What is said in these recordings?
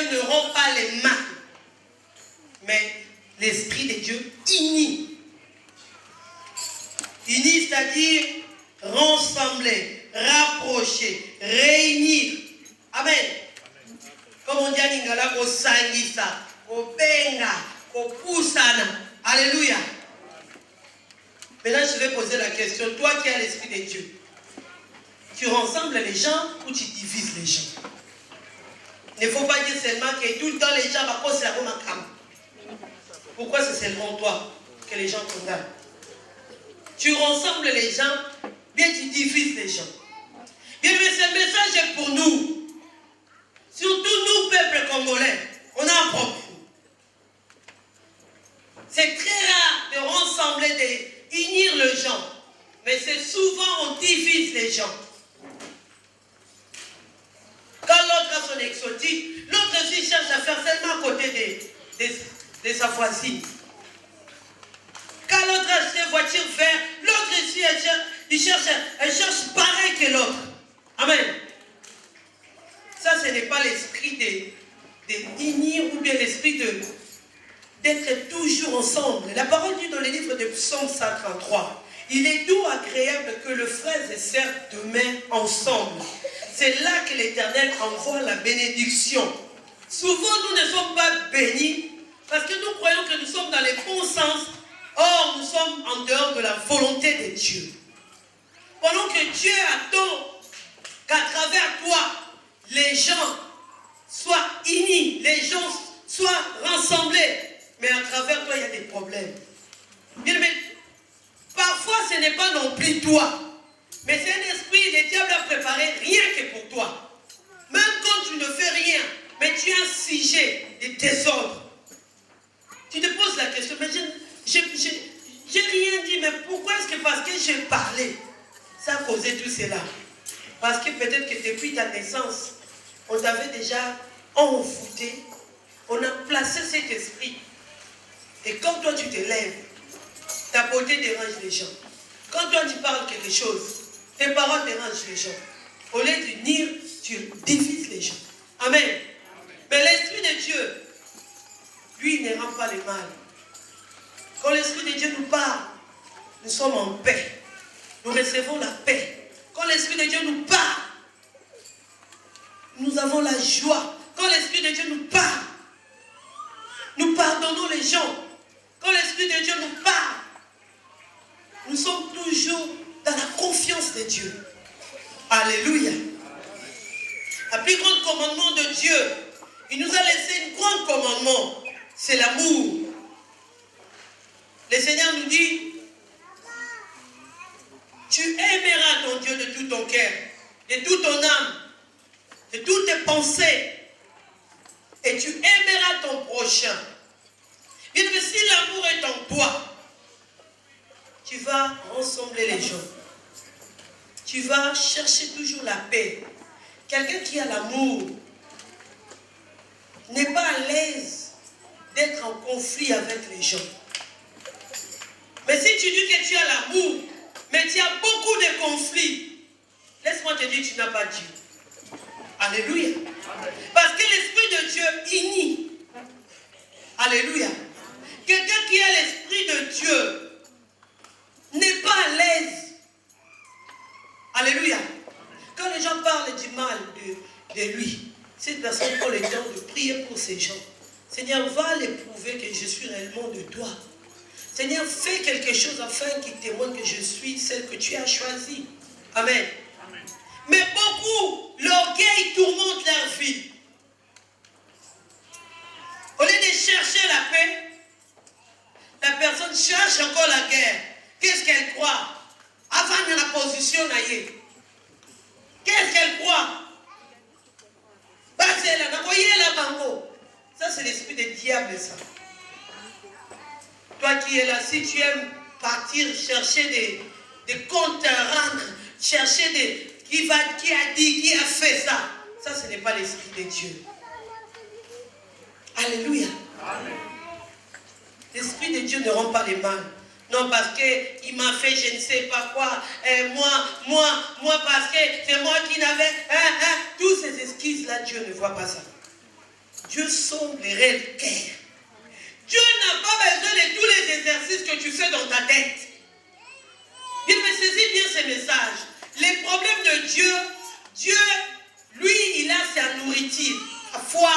Dieu ne rend pas les mains, mais l'Esprit de Dieu unit. Unit, c'est-à-dire rassembler, rapprocher, réunir. Amen. Comme on dit à Lingala, ko sangisa, ko benga, ko poussana. Alléluia. Maintenant, je vais poser la question. Toi qui as l'Esprit de Dieu, tu rassembles les gens ou tu divises les gens? Il ne faut pas dire seulement que tout le temps les gens vont passer la remarque. Pourquoi c'est seulement toi que les gens condamnent? Tu rassembles les gens, bien tu divises les gens. Bien, mais ce message est pour nous. Surtout nous, peuple congolais, on a un problème. C'est très rare de rassembler, d'unir les gens. Mais c'est souvent on divise les gens. Quand l'autre a son exotique, l'autre aussi cherche à faire seulement à côté de sa voisine. Quand l'autre a acheté une voiture verte, l'autre ici, elle cherche pareil que l'autre. Amen. Ça, ce n'est pas l'esprit d'unir ou bien l'esprit d'être toujours ensemble. La parole dit dans le livre de Psaume 133, il est doux, agréable que le frère et sœur demeurent ensemble. C'est là que l'Éternel envoie la bénédiction. Souvent, nous ne sommes pas bénis parce que nous croyons que nous sommes dans les bons sens. Or, nous sommes en dehors de la volonté de Dieu. Pendant que Dieu attend qu'à travers toi, les gens soient unis, les gens soient rassemblés. Mais à travers toi, il y a des problèmes. Bien, mais parfois, ce n'est pas non plus toi. Mais c'est un esprit, le diable a préparé rien que pour toi. Même quand tu ne fais rien, mais tu as un sujet de désordre. Tu te poses la question, mais j'ai rien dit, mais pourquoi est-ce que parce que j'ai parlé, ça a causé tout cela? Parce que peut-être que depuis ta naissance, on t'avait déjà envoûté, on a placé cet esprit. Et quand toi tu te lèves, ta beauté dérange les gens. Quand toi tu parles quelque chose, tes paroles dérangent les gens. Au lieu d'unir, tu divises les gens. Amen. Amen. Mais l'Esprit de Dieu, lui, il ne rend pas le mal. Quand l'Esprit de Dieu nous parle, nous sommes en paix. Nous recevons la paix. Quand l'Esprit de Dieu nous parle, nous avons la joie. Quand l'Esprit de Dieu nous parle, nous pardonnons les gens. Quand l'Esprit de Dieu nous parle, nous sommes toujours dans la confiance de Dieu. Alléluia. Le plus grand commandement de Dieu, il nous a laissé un grand commandement, c'est l'amour. Le Seigneur nous dit, tu aimeras ton Dieu de tout ton cœur, de toute ton âme, de toutes tes pensées, et tu aimeras ton prochain. Bien que si l'amour est en toi, tu vas rassembler les gens. Tu vas chercher toujours la paix. Quelqu'un qui a l'amour n'est pas à l'aise d'être en conflit avec les gens. Mais si tu dis que tu as l'amour, mais tu as beaucoup de conflits, laisse-moi te dire que tu n'as pas Dieu. Alléluia. Parce que l'Esprit de Dieu unit. Alléluia. Quelqu'un qui a l'Esprit de Dieu n'est pas à l'aise. Alléluia. Quand les gens parlent du mal de lui, cette personne prend le temps de prier pour ces gens. Seigneur, va les prouver que je suis réellement de toi. Seigneur, fais quelque chose afin qu'ils témoignent que je suis celle que tu as choisie. Amen. Amen. Mais beaucoup, l'orgueil tourmente leur vie. Au lieu de chercher la paix, la personne cherche encore la guerre. Qu'est-ce qu'elle croit? Avant de la position naïe. Qu'est-ce qu'elle croit? Ça, c'est l'esprit des diables, ça. Toi qui es là, si tu aimes partir chercher des comptes à rendre, chercher qui a dit, qui a fait ça, ça, ce n'est pas l'esprit de Dieu. Alléluia. Amen. L'esprit de Dieu ne rend pas les mal. Non, parce qu'il m'a fait je ne sais pas quoi. Moi, parce que c'est moi qui n'avais... Toutes ces excuses-là, Dieu ne voit pas ça. Dieu sonde les réels cœurs. Dieu n'a pas besoin de tous les exercices que tu fais dans ta tête. Il me saisit bien ces messages. Les problèmes de Dieu, Dieu, lui, il a sa nourriture. La foi,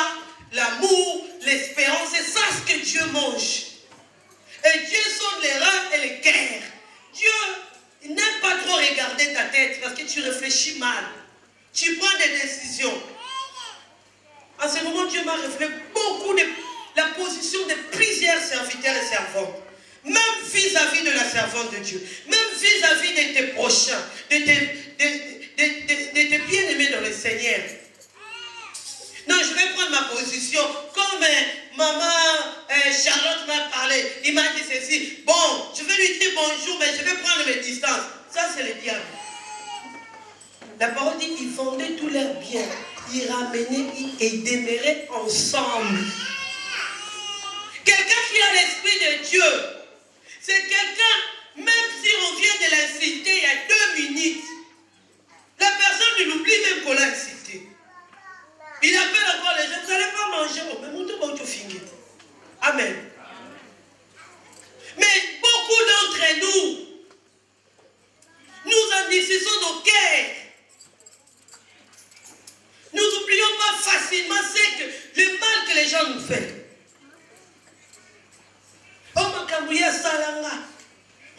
l'amour, l'espérance, c'est ça ce que Dieu mange. Et Dieu sonde les reins et les cœurs. Dieu, il n'aime pas trop regarder ta tête parce que tu réfléchis mal. Tu prends des décisions. En ce moment, Dieu m'a révélé beaucoup de la position de plusieurs serviteurs et servantes. Même vis-à-vis de la servante de Dieu. Même vis-à-vis de tes prochains. De tes bien-aimés dans le Seigneur. Non, je vais prendre ma position. Comme maman Charlotte m'a parlé. Il m'a dit ceci. Bon, je vais lui dire bonjour, mais je vais prendre mes distances. Ça, c'est le diable. La parole dit qu'ils vendaient tous leurs biens. Ils ramenaient et ils demeuraient ensemble. Quelqu'un qui a l'esprit de Dieu, c'est quelqu'un, même si on vient de l'insulter il y a 2 minutes, la personne ne l'oublie même qu'on l'a insulté. Il appelle encore les gens, vous n'allez pas manger, mais vous tout fini. Amen. Mais beaucoup d'entre nous, nous endurcissons nos cœurs. Nous n'oublions pas facilement le mal que les gens nous font. Oh, Makambouya Salanga.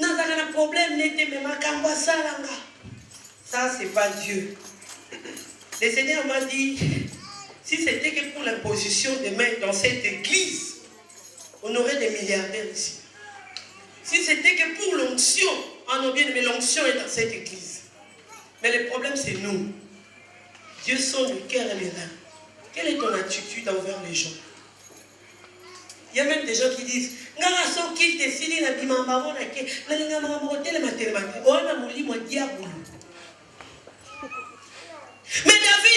Nous avons un problème, mais Makambouya Salanga. Ça, ce n'est pas Dieu. Le Seigneur m'a dit, si c'était que pour l'imposition des mains dans cette église, on aurait des milliardaires ici. Si c'était que pour l'onction, on aurait bien, mais l'onction est dans cette église. Mais le problème, c'est nous. Dieu sonde le cœur et les reins. Quelle est ton attitude envers les gens? Il y a même des gens qui disent, mais David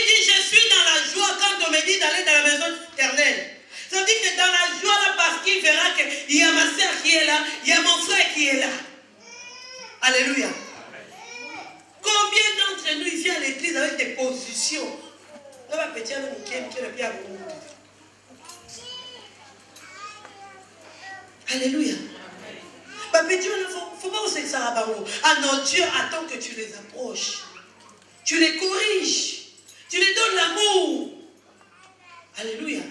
dit, je suis dans la joie quand on me dit d'aller dans la maison éternelle. Ça veut dire que dans la joie là, parce qu'il verra qu'il y a ma soeur qui est là, il y a mon frère qui est là. Alléluia. Combien d'entre nous ici à l'église avec des positions? Alléluia. Dieu, il ne faut pas aussi ça. Ah non, Dieu attend que tu les approches. Tu les corriges. Tu les donnes l'amour. Alléluia.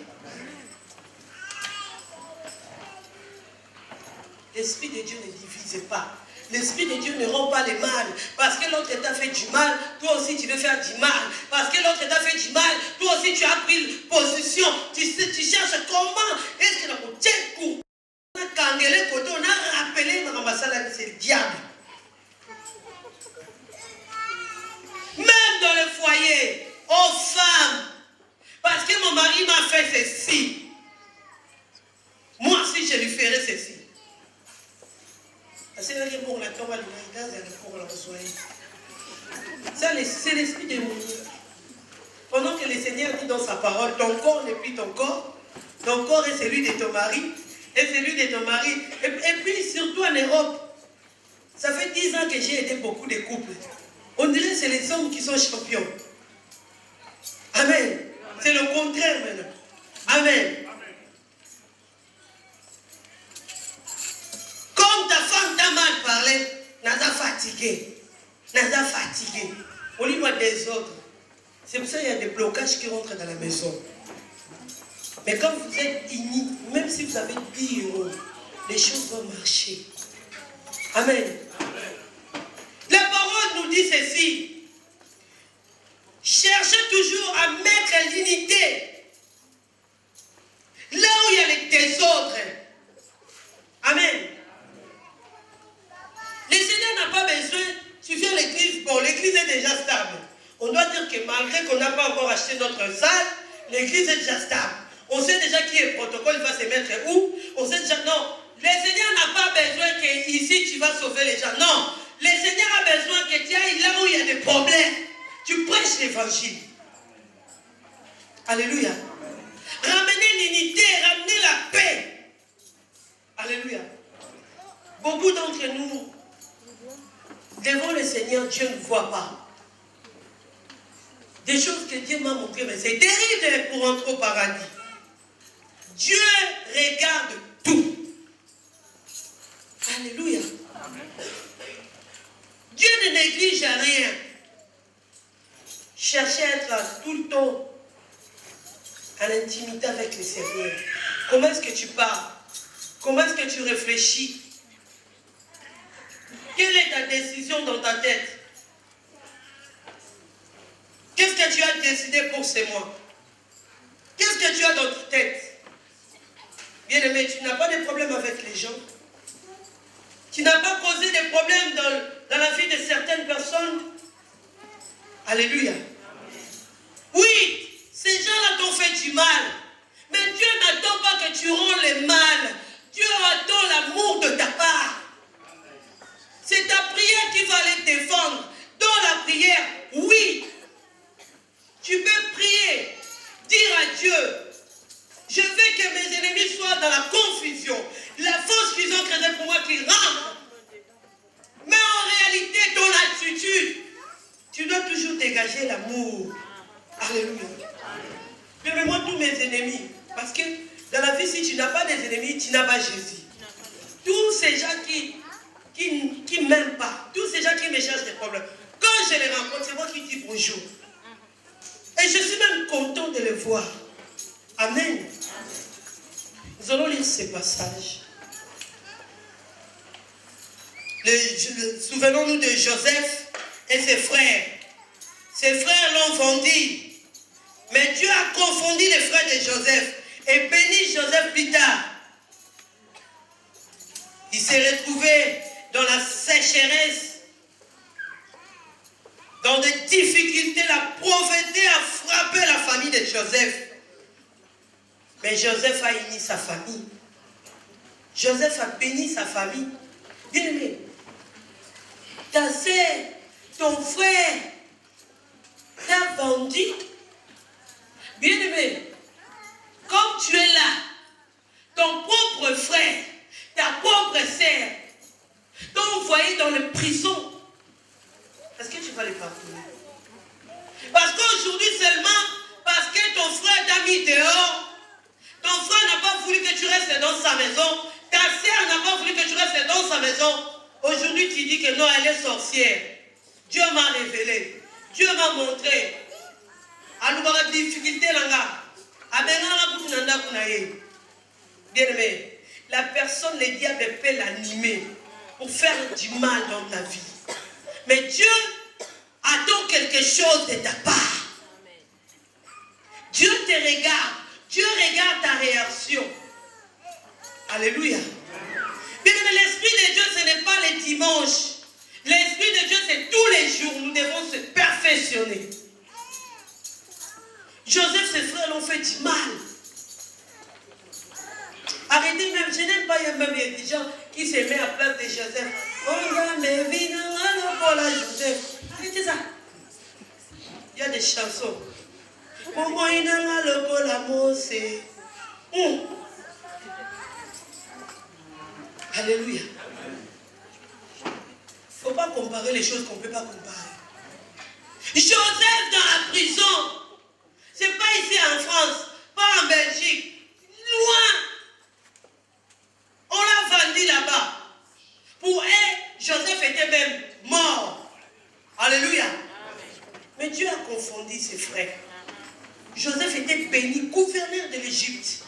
L'Esprit de Dieu ne divise pas. L'Esprit de Dieu ne rend pas le mal. Parce que l'autre t'a fait du mal, toi aussi tu veux faire du mal. Parce que l'autre t'a fait du mal, toi aussi tu as pris position. Tu cherches comment est-ce que la tête court. On a kangélé côté, on a rappelé c'est le diable. Même dans le foyer, aux femmes, parce que mon mari m'a fait ceci. Moi aussi je lui ferai ceci. Ça, c'est l'esprit de Dieu. Pendant que le Seigneur dit dans sa parole, ton corps n'est plus ton corps est celui de ton mari, et celui de ton mari. Et puis surtout en Europe, ça fait 10 ans que j'ai aidé beaucoup de couples. On dirait que c'est les hommes qui sont champions. Amen. C'est le contraire maintenant. Amen. Comme ta femme t'a mal parlé, Naza fatigué. Au niveau des autres. C'est pour ça qu'il y a des blocages qui rentrent dans la maison. Mais quand vous êtes unis, même si vous avez 10 euros, les choses vont marcher. Amen. La parole nous dit ceci. Cherchez toujours à mettre l'unité là où il y a les désordres. Amen. Le Seigneur n'a pas besoin, tu viens à l'église, bon, l'église est déjà stable. On doit dire que malgré qu'on n'a pas encore acheté notre salle, l'église est déjà stable. On sait déjà qui est le protocole, il va se mettre où. On sait déjà, non, le Seigneur n'a pas besoin que ici tu vas sauver les gens. Non, le Seigneur a besoin que tu ailles là où il y a des problèmes. Tu prêches l'évangile. Alléluia. Ramenez l'unité, ramenez la paix. Alléluia. Beaucoup d'entre nous, devant le Seigneur, Dieu ne voit pas. Des choses que Dieu m'a montrées, mais c'est terrible pour entrer au paradis. Dieu regarde tout. Alléluia. Dieu ne néglige rien. Cherchez à être là tout le temps à l'intimité avec le Seigneur. Comment est-ce que tu parles? Comment est-ce que tu réfléchis? Quelle est ta décision dans ta tête? Qu'est-ce que tu as décidé pour ces mois? Qu'est-ce que tu as dans ta tête? Bien-aimé, tu n'as pas de problème avec les gens. Tu n'as pas causé des problèmes dans la vie de certaines personnes. Alléluia. Oui, ces gens-là t'ont fait du mal. Mais Dieu n'attend pas que tu rends le mal. Dieu attend l'amour de ta part. C'est ta prière qui va les défendre. Dans la prière, oui, tu peux prier, dire à Dieu, je veux que mes ennemis soient dans la confusion. La force qu'ils ont créée pour moi qu'ils rentrent. Mais en réalité, ton attitude, tu dois toujours dégager l'amour. Alléluia. Permets-moi tous mes ennemis. Parce que dans la vie, si tu n'as pas des ennemis, tu n'as pas Jésus. Tous ces gens qui ne m'aiment pas, tous ces gens qui me cherchent des problèmes, quand je les rencontre, c'est moi qui dis bonjour. Et je suis même content de les voir. Amen. Nous allons lire ces passages. Souvenons-nous de Joseph et ses frères. Ses frères l'ont vendu. Mais Dieu a confondu les frères de Joseph et béni Joseph plus tard. Il s'est retrouvé dans la sécheresse, dans des difficultés. La pauvreté a frappé la famille de Joseph. Mais Joseph a uni sa famille. Joseph a béni sa famille. Bien-aimé, ta sœur, ton frère t'a vendu. Bien-aimé, comme tu es là, ton propre frère, ta propre sœur, t'ont envoyé dans le prison. Est-ce que tu vas les pardonner? Parce qu'aujourd'hui seulement, parce que ton frère t'a mis dehors, ton frère n'a pas voulu que tu restes dans sa maison, ta sœur n'a pas voulu que tu restes dans sa maison. Aujourd'hui, tu dis que non, elle est sorcière. Dieu m'a révélé. Dieu m'a montré. Alors, la difficulté là, bien aimé, la personne, le diable peut l'animer pour faire du mal dans ta vie. Mais Dieu attend quelque chose de ta part. Dieu te regarde. Dieu regarde ta réaction. Alléluia. Bien aimé, l'Esprit de Dieu, ce n'est pas les dimanches. L'Esprit de Dieu, c'est tous les jours. Nous devons se perfectionner. Joseph, ses frères l'ont fait du mal. Arrêtez même, je n'aime pas, il y a même des gens qui se mettent à la place de Joseph. Oh, mais Joseph. Arrêtez ça. Il y a des chansons. Alléluia. Il ne faut pas comparer les choses qu'on ne peut pas comparer. Joseph dans la prison. Ce n'est pas ici en France, pas en Belgique. Loin. On l'a vendu là-bas. Pour elle, Joseph était même mort. Alléluia. Mais Dieu a confondu ses frères. Joseph était béni, gouverneur de l'Égypte.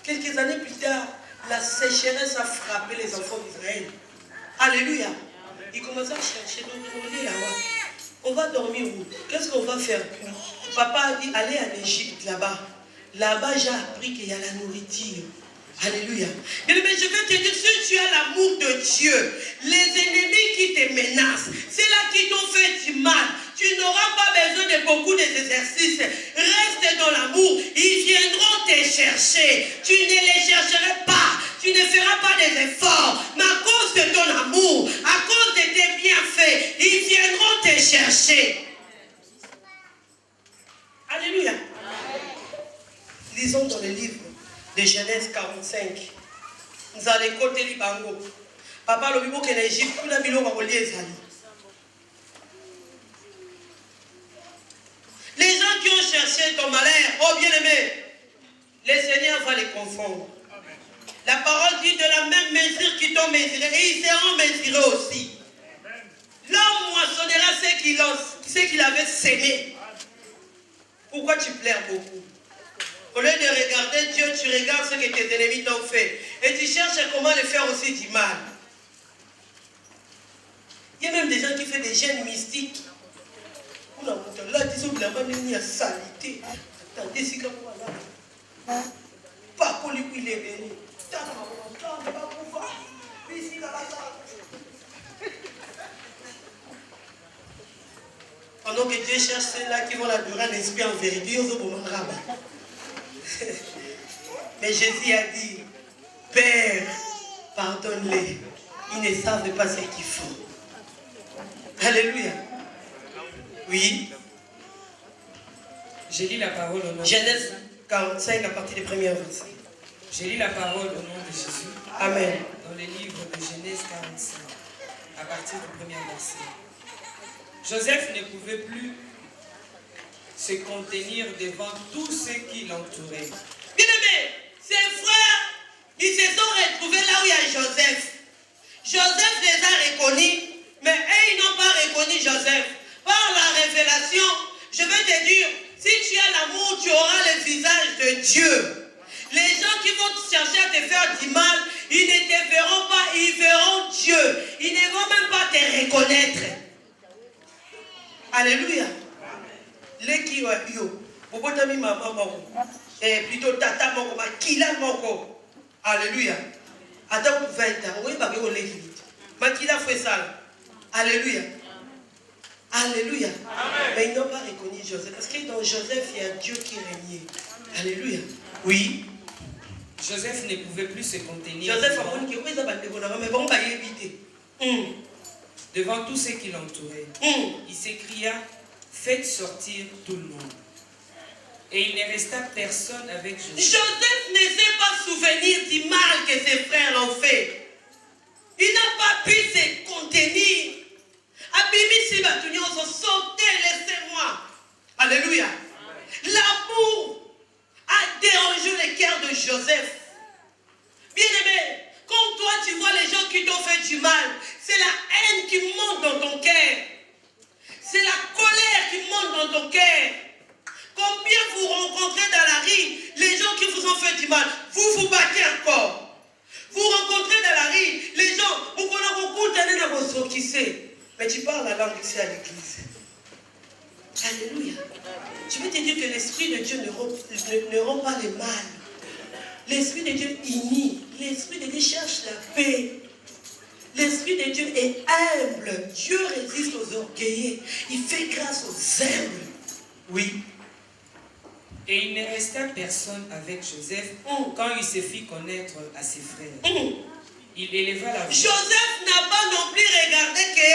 Quelques années plus tard, la sécheresse a frappé les enfants d'Israël. Alléluia. Ils commençaient à chercher. Donc, on est là-bas. On va dormir où? Qu'est-ce qu'on va faire? Papa a dit, allez en Égypte là-bas. Là-bas, j'ai appris qu'il y a la nourriture. Alléluia. Mais je vais te dire, si tu as l'amour de Dieu, les ennemis qui te menacent, c'est là qui t'ont fait du mal. Tu n'auras pas besoin de beaucoup d'exercices. Reste dans l'amour. Ils viendront te chercher. Tu ne les chercheras pas. Tu ne feras pas des efforts. Mais à cause de ton amour, à cause de tes bienfaits, ils viendront te chercher. Alléluia. Lisons dans le livre de Genèse 45. Nous allons écouter les bango. Papa, le bibo qui est en Égypte, tout le monde va les aller. Les gens qui ont cherché ton malheur, oh bien-aimé, le Seigneur va les confondre. La parole dit de la même mesure qu'ils t'ont mesuré, et ils seront mesurés aussi. L'homme moissonnera ce qu'il avait sémé. Pourquoi tu pleures beaucoup? Au lieu de regarder Dieu, tu regardes ce que tes ennemis t'ont fait. Et tu cherches comment les faire aussi du mal. Il y a même des gens qui font des gènes mystiques. Là, disons que la main est salité. Attendez, c'est comme voilà. Pas pour lui, il est venu. Pendant que Dieu cherche ceux-là qui vont l'adorer en esprit en vérité, mais Jésus a dit, Père, pardonne-les. Ils ne savent pas ce qu'ils font. Alléluia. Oui. J'ai lu la parole au nom de Genèse 45 à partir du premier verset. J'ai lu la parole au nom de Jésus. Amen. Dans le livre de Genèse 45, à partir du premier verset. Joseph ne pouvait plus se contenir devant tous ceux qui l'entouraient. Bien aimé, ses frères, ils se sont retrouvés là où il y a Joseph. Joseph les a reconnus, mais eux, ils n'ont pas reconnu Joseph. Par la révélation, je vais te dire, si tu as l'amour, tu auras le visage de Dieu. Les gens qui vont chercher à te faire du mal, ils ne te verront pas, ils verront Dieu. Ils ne vont même pas te reconnaître. Alléluia. Les qui yo, bobotami maman moko, et plutôt tata moko, makila moko. Alléluia. Attends 20 ans, oui, bah on les makila fait ça. Alléluia. Alléluia. Amen. Mais ils n'ont pas reconnu Joseph. Parce que dans Joseph, il y a Dieu qui régnait. Alléluia. Oui. Joseph ne pouvait plus se contenir. Joseph a dit que oui, ça va te donner, mais bon, va y éviter. Devant tous ceux qui l'entouraient, il s'écria, faites sortir tout le monde. Et il ne resta personne avec Joseph. Joseph ne s'est pas souvenir du mal que ses frères l'ont fait. Il n'a pas pu se contenir. Abimisi Batunyo se sauter, laissez-moi. Alléluia. L'amour a dérangé le cœur de Joseph. Bien aimé, quand toi tu vois les gens qui t'ont fait du mal, c'est la haine qui monte dans ton cœur. C'est la colère qui monte dans ton cœur. Combien vous rencontrez dans la rue les gens qui vous ont fait du mal, vous vous battez encore. Vous rencontrez dans la rue les gens, vous connaissez beaucoup d'années dans vos qui sait. Mais tu parles la langue ici à l'église. Alléluia. Je veux te dire que l'Esprit de Dieu ne rend pas le mal. L'Esprit de Dieu unit. L'Esprit de Dieu cherche la paix. L'Esprit de Dieu est humble. Dieu résiste aux orgueilleux. Il fait grâce aux humbles. Oui. Et il ne resta personne avec Joseph quand il se fit connaître à ses frères. Il éleva la voix. Joseph n'a pas non plus regardé que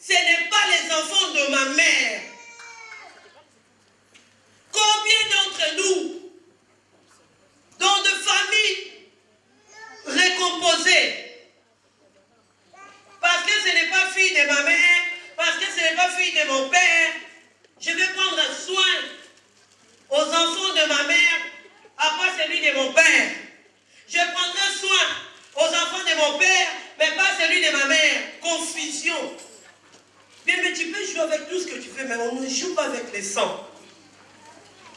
ce n'est pas les enfants de ma mère. Combien d'entre nous, dans de familles récomposées, parce que ce n'est pas fille de ma mère, parce que ce n'est pas fille de mon père, je vais prendre soin aux enfants de ma mère, après celui de mon père. Je prendrai soin aux enfants de mon père, mais pas celui de ma mère. Confusion. Bien, mais tu peux jouer avec tout ce que tu veux, mais on ne joue pas avec les sangs.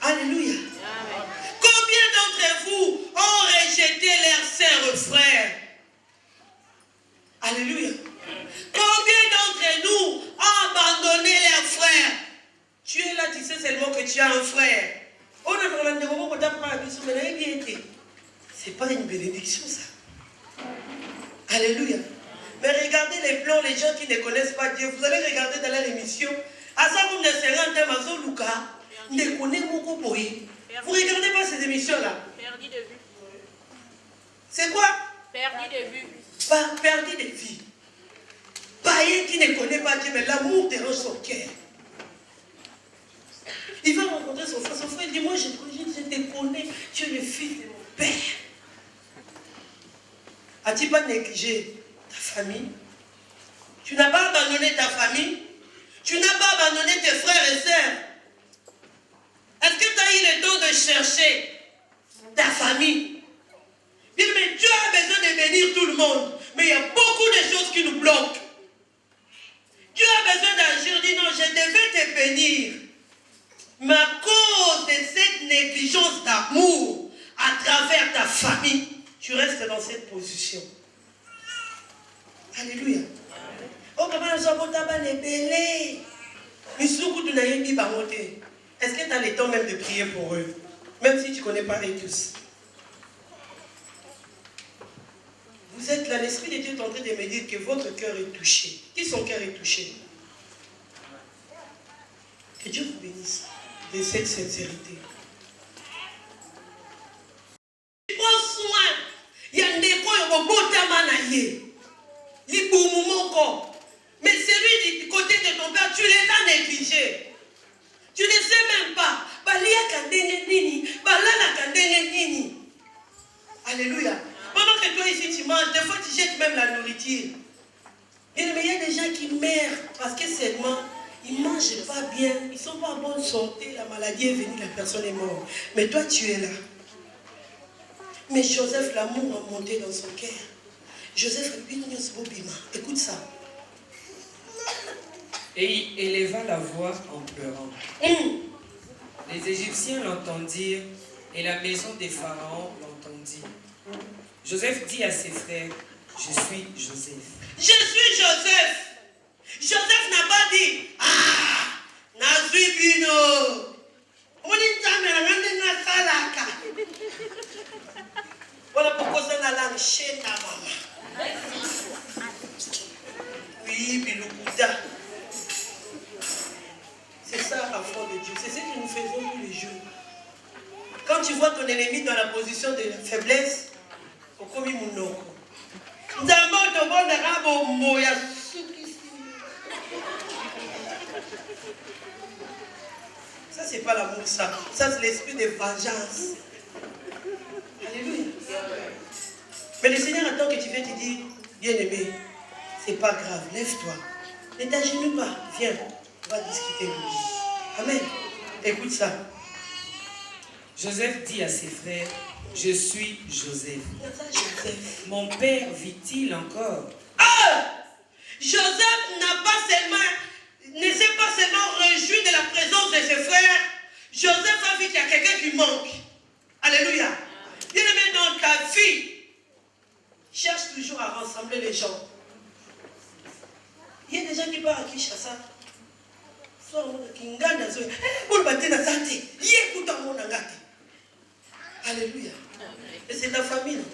Alléluia. Amen. Combien d'entre vous ont rejeté leurs sœurs frères? Alléluia. Combien d'entre nous ont abandonné leurs frères? Tu es là, tu sais seulement que tu as un frère. C'est pas une bénédiction ça. Alléluia. Mais regardez les plans, les gens qui ne connaissent pas Dieu. Vous allez regarder dans leur émission. Vous regardez pas ces émissions-là. Perdu de vue. C'est quoi? Perdu de vue. Perdu de vue. Païen qui ne connaît pas Dieu, mais l'amour dérange son cœur. Il va rencontrer son frère. Son frère dit, moi je te connais, tu es le fils de mon père. As-tu pas négligé ta famille? Tu n'as pas abandonné ta famille? Tu n'as pas abandonné tes frères et sœurs? Est-ce que tu as eu le temps de chercher ta revenir. Mais à cause de cette négligence d'amour, à travers ta famille, tu restes dans cette position. Alléluia. Oh, papa, nous sommes les belés. Est-ce que tu as le temps même de prier pour eux? Même si tu ne connais pas les tous. Vous êtes là, l'Esprit de Dieu est en train de me dire que votre cœur est touché. Qui son cœur est touché? Que Dieu vous bénisse de cette sincérité. Prends soin. Il y a des fois, il y a mais celui du côté de ton père, tu les as négligés. Tu ne sais même pas. Alléluia. Pendant que toi ici tu manges, des fois tu jettes même la nourriture. Mais il y a des gens qui meurent parce que seulement ils ne mangent pas bien, ils ne sont pas en bonne santé, la maladie est venue, la personne est morte. Mais toi tu es là. Mais Joseph, l'amour a monté dans son cœur. Joseph, écoute ça. Et il éleva la voix en pleurant. Les Égyptiens l'entendirent et la maison des pharaons l'entendit. Joseph dit à ses frères, je suis Joseph. Je suis Joseph. Joseph n'a pas dit, ah, Nazui Bino. Voilà pourquoi ça n'a la chez ta maman. Oui, Biloukuda. C'est ça, enfant de Dieu. C'est ce que nous faisons tous les jours. Quand tu vois ton ennemi dans la position de faiblesse, au komi munoko. Ça, c'est pas l'amour, ça. Ça, c'est l'esprit de vengeance. Alléluia. Mais le Seigneur attend que tu viennes te dire, bien-aimé, c'est pas grave, lève-toi. Ne t'agenouille pas, viens, on va discuter. Amen. Écoute ça. Joseph dit à ses frères, je suis Joseph. Mon père vit-il encore? Ah! Joseph ne s'est pas seulement réjoui de la présence de ses frères. Joseph a vu qu'il y a quelqu'un qui manque. Alléluia. Bien-aimé, dans ta vie, cherche toujours à rassembler les gens. Il y a des gens qui partent à Kinshasa. Alléluia. Et c'est ta famille.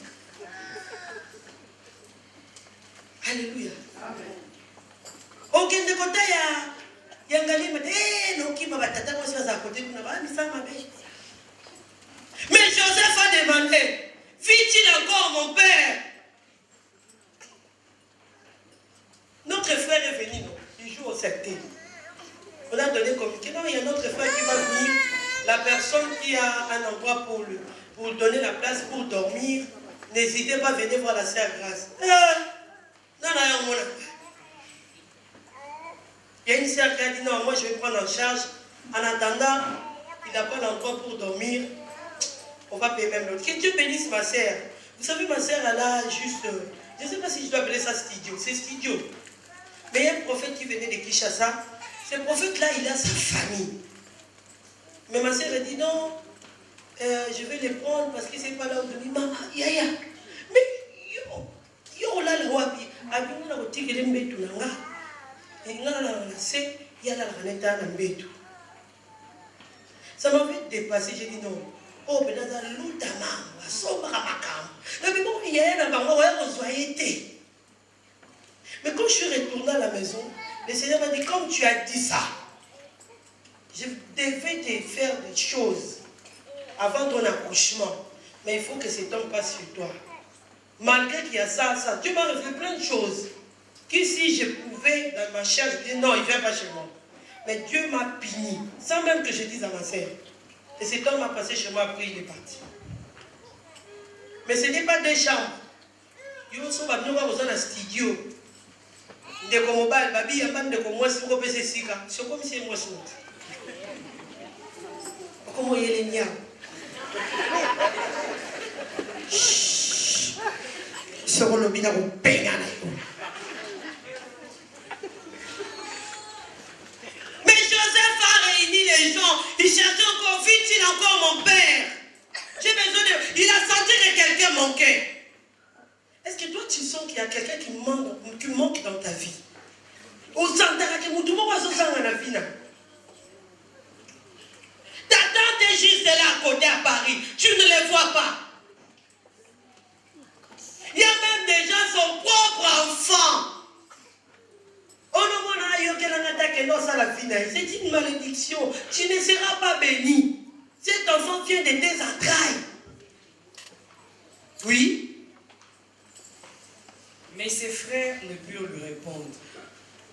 Alléluia. Ok, de côté, il y a un gars qui m'a dit, non, qui m'a battu, moi, je suis à côté, mais Joseph a demandé, vit-il encore mon père? Notre frère est venu, non? Il joue au secteur. On a donné communiqué. Non, il y a notre frère qui va venir. La personne qui a un endroit pour donner la place pour dormir, n'hésitez pas à venir voir la sœur Grâce. Non, il y a une sœur qui a dit non, moi je vais prendre en charge. En attendant, il n'a pas d'endroit pour dormir. On va payer même l'autre. Que Dieu bénisse ma sœur. Vous savez, ma sœur, elle a juste. Je ne sais pas si je dois appeler ça studio. C'est studio. Mais il y a un prophète qui venait de Kinshasa. Ce prophète-là, il a sa famille. Mais ma sœur a dit non, je vais les prendre parce que c'est pas là où je dis maman, yaya. Mais yo là le roi bi, abion na kotikele mbetu nanga. Et ngana na c'est ya la kaneta na mbetu. Ça m'avait dépassé, j'ai dit non. Oh benaza lutama, wasoma makam. Mais bon, il y a un bango ouais ozoyete. Mais quand je suis retourné à la maison, le Seigneur m'a dit comme tu as dit ça, je devais te faire des choses avant ton accouchement. Mais il faut que cet homme passe sur toi. Malgré qu'il y a ça, Dieu m'a révélé plein de choses. Que si je pouvais, dans ma chair, je disais non, il ne vient pas chez moi. Mais Dieu m'a puni, sans même que je dise à ma sœur. Et cet homme m'a passé chez moi, après il est parti. Mais ce n'est pas des chambres. Il y a aussi un studio. De comme babi, il y a pas de comme moi, c'est comme c'est sika. C'est comme si moi c'est. Comment il est niam? C'est qu'on l'oblige à vous peigner. Mais Joseph a manquait. Est-ce que toi tu sens qu'il y a quelqu'un qui manque dans ta vie? Ta tante est juste là à côté à Paris. Tu ne les vois pas. Il y a même des gens, son propre enfant. C'est une malédiction. Tu ne seras pas béni. Cet enfant vient de tes entrailles. Oui. Mais ses frères ne purent lui répondre,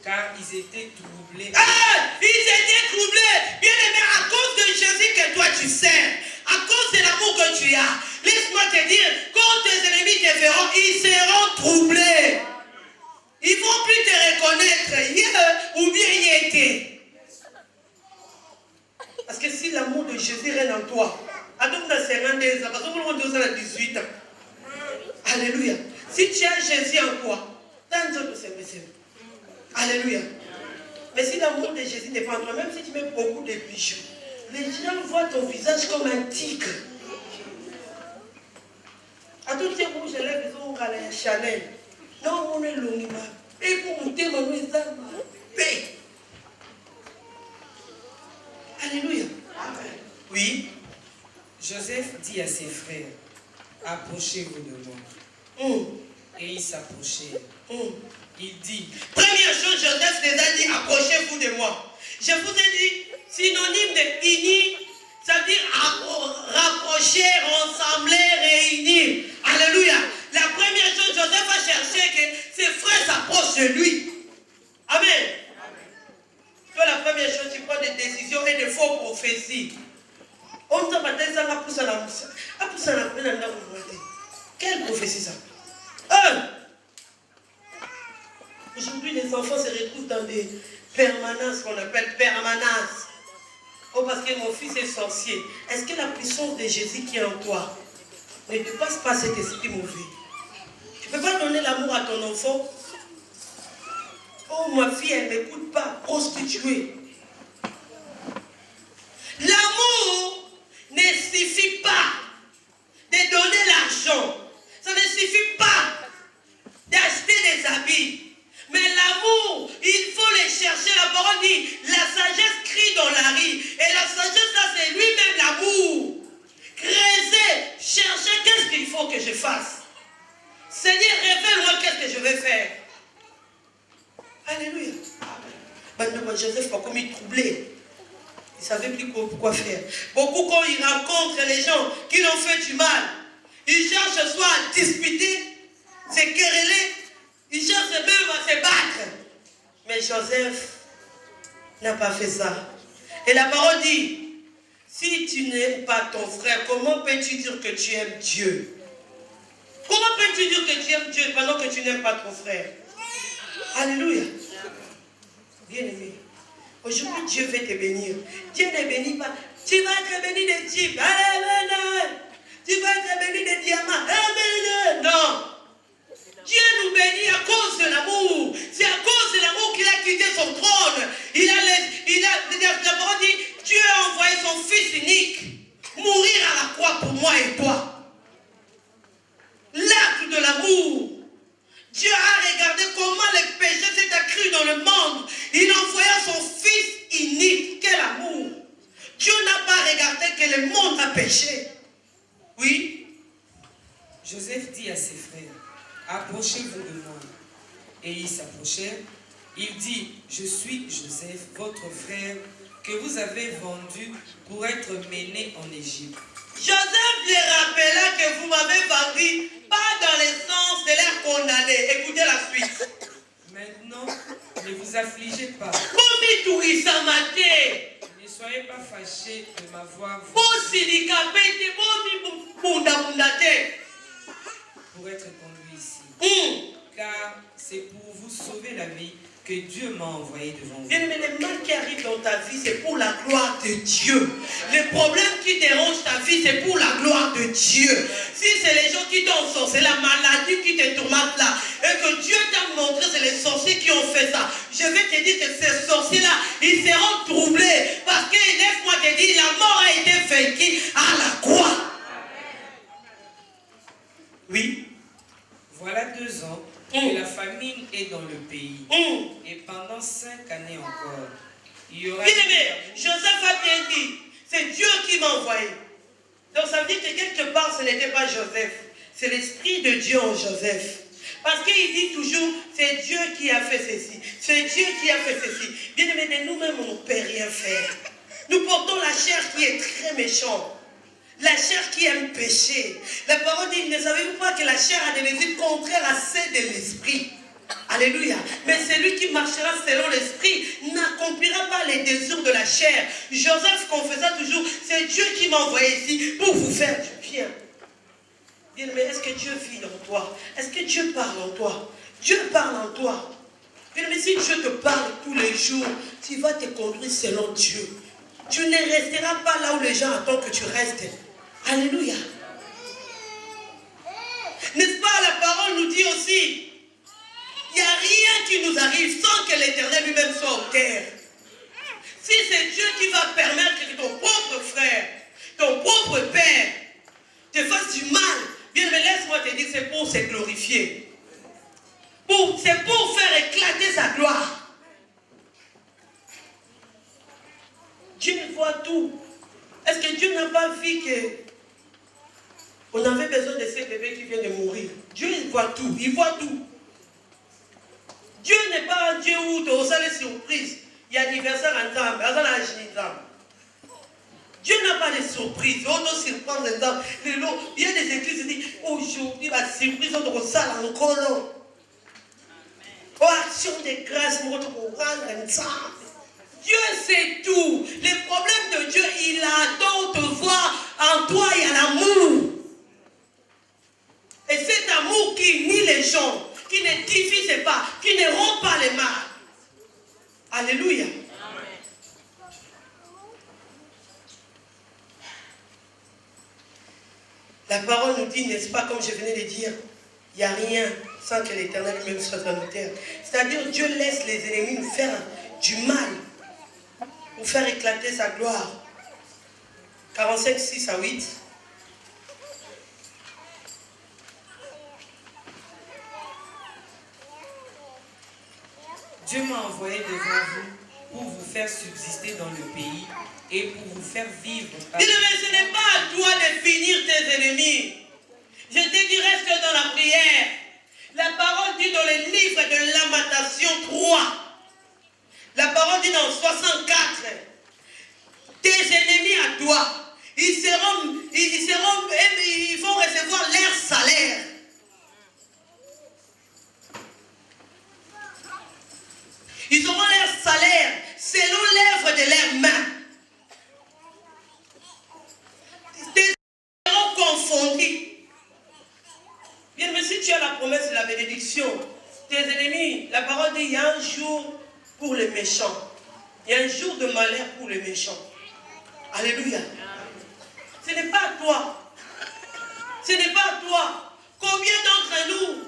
car ils étaient troublés. Ah, ils étaient troublés. Bien aimé, à cause de Jésus que toi tu sers, à cause de l'amour que tu as, laisse-moi te dire, quand tes ennemis te verront, ils seront troublés. Ils ne vont plus te reconnaître, ou bien y était. Parce que si l'amour de Jésus règne en toi, alléluia. Si tu as Jésus en toi, alléluia. Mais si l'amour de Jésus n'est pas en toi, même si tu mets beaucoup de bijoux, les gens voient ton visage comme un tigre. À tous ces rouges, je lève les ongles à la Chanel. Non, on est l'onima. Et pour monter, mon paix. Alléluia. Amen. Oui. Joseph dit à ses frères, approchez-vous de moi. Et ils s'approchèrent. Il dit, première chose, Joseph les a dit, approchez-vous de moi. Je vous ai dit, synonyme de uni, ça veut dire rapprocher, rassembler, réunir. Alléluia. La première chose, Joseph a cherché que ses frères s'approchent de lui. Amen. Toi, la première chose, tu prends des décisions et des faux prophéties. On t'a pas dit ça, on a poussé la mousse. On a poussé la mousse. Quelle prophétie ça? Aujourd'hui, les enfants se retrouvent dans des permanences qu'on appelle permanences. Oh, parce que mon fils est sorcier. Est-ce que la puissance de Jésus qui est en toi ne dépasse pas cet esprit mauvais? Tu ne peux pas donner l'amour à ton enfant. Oh, ma fille, elle ne m'écoute pas. Prostituée. L'amour ne suffit pas de donner l'argent. Ça ne suffit pas d'acheter des habits. Mais l'amour, il faut les chercher. La parole dit, la sagesse crie dans la rue. Et la sagesse, là, c'est lui-même l'amour. Creusez, cherchez, qu'est-ce qu'il faut que je fasse? Seigneur, révèle-moi qu'est-ce que je vais faire. Alléluia. Maintenant, Joseph pas comme il troublé. Il ne savait plus quoi faire. Beaucoup, quand ils rencontrent les gens qui l'ont fait du mal, ils cherchent soit à disputer, se quereller, ils cherchent même à se battre. Mais Joseph n'a pas fait ça. Et la parole dit, si tu n'aimes pas ton frère, comment peux-tu dire que tu aimes Dieu? Comment peux-tu dire que tu aimes Dieu pendant que tu n'aimes pas ton frère? Alléluia. Bien aimé. Aujourd'hui, Dieu veut te bénir. Dieu ne bénit pas. Tu vas être béni des types. Amen. Tu vas être béni des diamants. Amen. Non. Dieu nous bénit à cause de l'amour. C'est à cause de l'amour qu'il a quitté son trône. La parole dit, Dieu a envoyé son fils unique mourir à la croix pour moi et toi. L'acte de l'amour. Dieu a regardé comment le péché s'est accru dans le monde. Il envoya son fils unique. Quel amour. Dieu n'a pas regardé que le monde a péché. Oui. Joseph dit à ses frères, approchez-vous de moi. Et ils s'approchèrent. Il dit, je suis Joseph, votre frère, que vous avez vendu pour être mené en Égypte. Joseph les rappela que vous m'avez vendu, pas dans le sens de l'air condamné. Écoutez la suite. Maintenant, ne vous affligez pas. Ne soyez pas fâchés de m'avoir vendu pour être conduit ici. Car c'est pour vous sauver la vie que Dieu m'a envoyé devant vous. Bien, mais les mal qui arrivent dans ta vie, c'est pour la gloire de Dieu. Les problèmes qui dérangent ta vie, c'est pour la gloire de Dieu. Si c'est les gens qui t'ont sorti, c'est la maladie qui te tourmente là, et que Dieu t'a montré, c'est les sorciers qui ont fait ça. Je vais te dire que ces sorciers-là, ils seront troublés. Parce que, laisse-moi te dire, la mort a été vaincue à la croix. pendant 5 années encore, il y aura... Bien aimé, Joseph a bien dit, c'est Dieu qui m'a envoyé. Donc ça veut dire que quelque part, ce n'était pas Joseph. C'est l'Esprit de Dieu en Joseph. Parce qu'il dit toujours, c'est Dieu qui a fait ceci. C'est Dieu qui a fait ceci. Bien aimé, mais nous-mêmes, on ne peut rien faire. Nous portons la chair qui est très méchante. La chair qui aime pécher. La parole dit, ne savez-vous pas que la chair a des mesures contraires à celles de l'esprit? Alléluia. Mais celui qui marchera selon l'esprit n'accomplira pas les désirs de la chair. Joseph confessa toujours, c'est Dieu qui m'a envoyé ici pour vous faire du bien. Bien, mais est-ce que Dieu vit en toi? Est-ce que Dieu parle en toi? Dieu parle en toi. Bien, mais si Dieu te parle tous les jours, tu vas te conduire selon Dieu. Tu ne resteras pas là où les gens attendent que tu restes. Alléluia. N'est-ce pas, la parole nous dit aussi, il n'y a rien qui nous arrive sans que l'Éternel lui-même soit au terre. Si c'est Dieu qui va permettre que ton propre frère, ton propre père, te fasse du mal, bien, mais laisse-moi te dire, c'est pour se glorifier. C'est pour faire éclater sa gloire. Dieu voit tout. Est-ce que Dieu n'a pas vu que on avait besoin de ces bébés qui viennent de mourir? Dieu il voit tout, il voit tout. Dieu n'est pas un Dieu où tu as les surprises. Il y a anniversaire en temps, Dieu n'a pas de surprises. Il y a des églises qui disent aujourd'hui la surprise on te salle encore. Oh, action de grâce, Dieu sait tout. Les problèmes de Dieu, il attend de voir en toi, il y a l'amour. Et cet amour qui nie les gens, qui ne divise pas, qui ne rompt pas les mains. Alléluia. La parole nous dit, n'est-ce pas, comme je venais de dire, il n'y a rien sans que l'Éternel lui-même soit dans nos terres. C'est-à-dire, Dieu laisse les ennemis nous faire du mal, nous faire éclater sa gloire. 45, 6 à 8. Dieu m'a envoyé devant vous pour vous faire subsister dans le pays et pour vous faire vivre. Mais ce n'est pas à toi de finir tes ennemis. Je te dis, reste dans la prière. La parole dit dans le livre de Lamentation 3. La parole dit dans 64. Tes ennemis à toi, ils vont recevoir leur salaire. Ils auront leur salaire selon l'œuvre de leurs mains. Tes seront confondus. Bien, mais si tu as la promesse de la bénédiction, tes ennemis, la parole dit, il y a un jour pour les méchants. Il y a un jour de malheur pour les méchants. Alléluia. Ce n'est pas à toi. Ce n'est pas à toi. Combien d'entre nous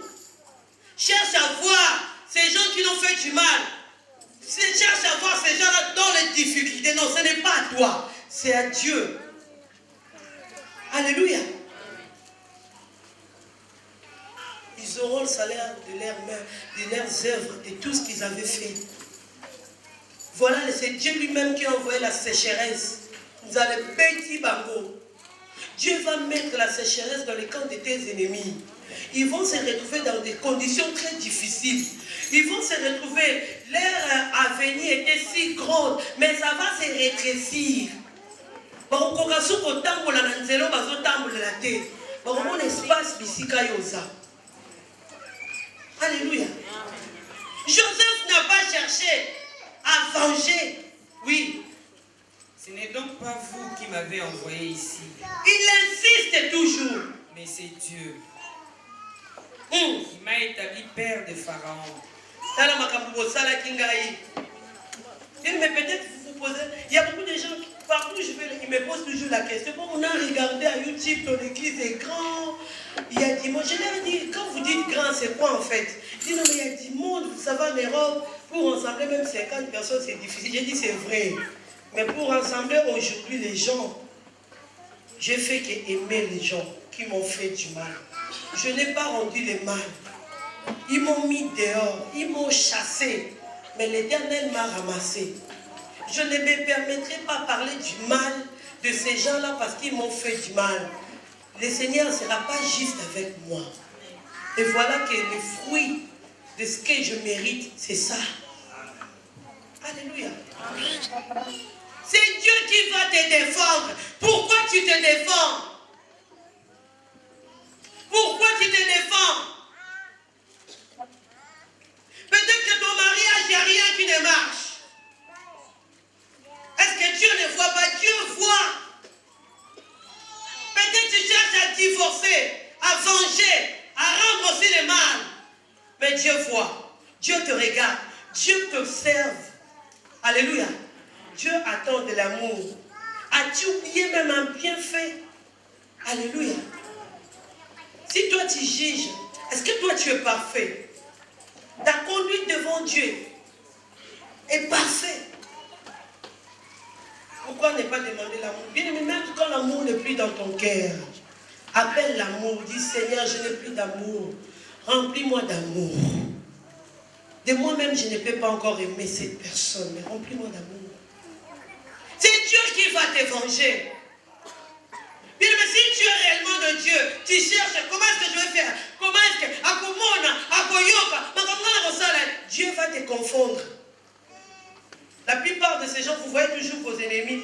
cherchent à voir ces gens qui nous fait du mal? Cherche à voir ces gens-là dans les difficultés. Non, ce n'est pas à toi, c'est à Dieu. Alléluia. Ils auront le salaire de leurs mains, de leurs œuvres, de tout ce qu'ils avaient fait. Voilà, c'est Dieu lui-même qui a envoyé la sécheresse. Vous allez petit bango. Dieu va mettre la sécheresse dans les camps de tes ennemis. Ils vont se retrouver dans des conditions très difficiles. Ils vont se retrouver, leur avenir était si grand, mais ça va se rétrécir. Alléluia. Joseph n'a pas cherché à venger. Oui. Ce n'est donc pas vous qui m'avez envoyé ici. Il insiste toujours. Mais c'est Dieu. Il m'a établi père de Pharaon. Mais peut-être vous posez, il y a beaucoup de gens qui, partout je vais, ils me posent toujours la question. Bon, on a regardé à YouTube, ton église est grand, il y a du monde. Je leur dis, quand vous dites grand, c'est quoi en fait? Je dis non, mais il y a du monde, vous savez, en Europe, pour rassembler même 50 personnes, c'est difficile. J'ai dit, c'est vrai. Mais pour rassembler aujourd'hui les gens, j'ai fait qu'aimer les gens qui m'ont fait du mal. Je n'ai pas rendu le mal. Ils m'ont mis dehors, ils m'ont chassé. Mais l'Éternel m'a ramassé. Je ne me permettrai pas parler du mal de ces gens-là parce qu'ils m'ont fait du mal. Le Seigneur ne sera pas juste avec moi. Et voilà que le fruit de ce que je mérite, c'est ça. Alléluia. C'est Dieu qui va te défendre. Pourquoi tu te défends? Pourquoi tu te défends? Peut-être que ton mariage, il n'y a rien qui ne marche. Est-ce que Dieu ne voit pas? Dieu voit. Peut-être que tu cherches à divorcer, à venger, à rendre aussi le mal. Mais Dieu voit. Dieu te regarde. Dieu t'observe. Alléluia. Dieu attend de l'amour. As-tu oublié même un bienfait? Alléluia. Si toi tu juges, est-ce que toi tu es parfait? Ta conduite devant Dieu est parfaite. Pourquoi ne pas demander l'amour? Bien aimé, même quand l'amour n'est plus dans ton cœur, appelle l'amour. Dis Seigneur, je n'ai plus d'amour. Remplis-moi d'amour. De moi-même, je ne peux pas encore aimer cette personne, mais remplis-moi d'amour. C'est Dieu qui va te venger. Bien, mais si tu es réellement de Dieu, tu cherches comment est-ce que je vais faire, comment est-ce que, Dieu va te confondre. La plupart de ces gens, vous voyez toujours vos ennemis.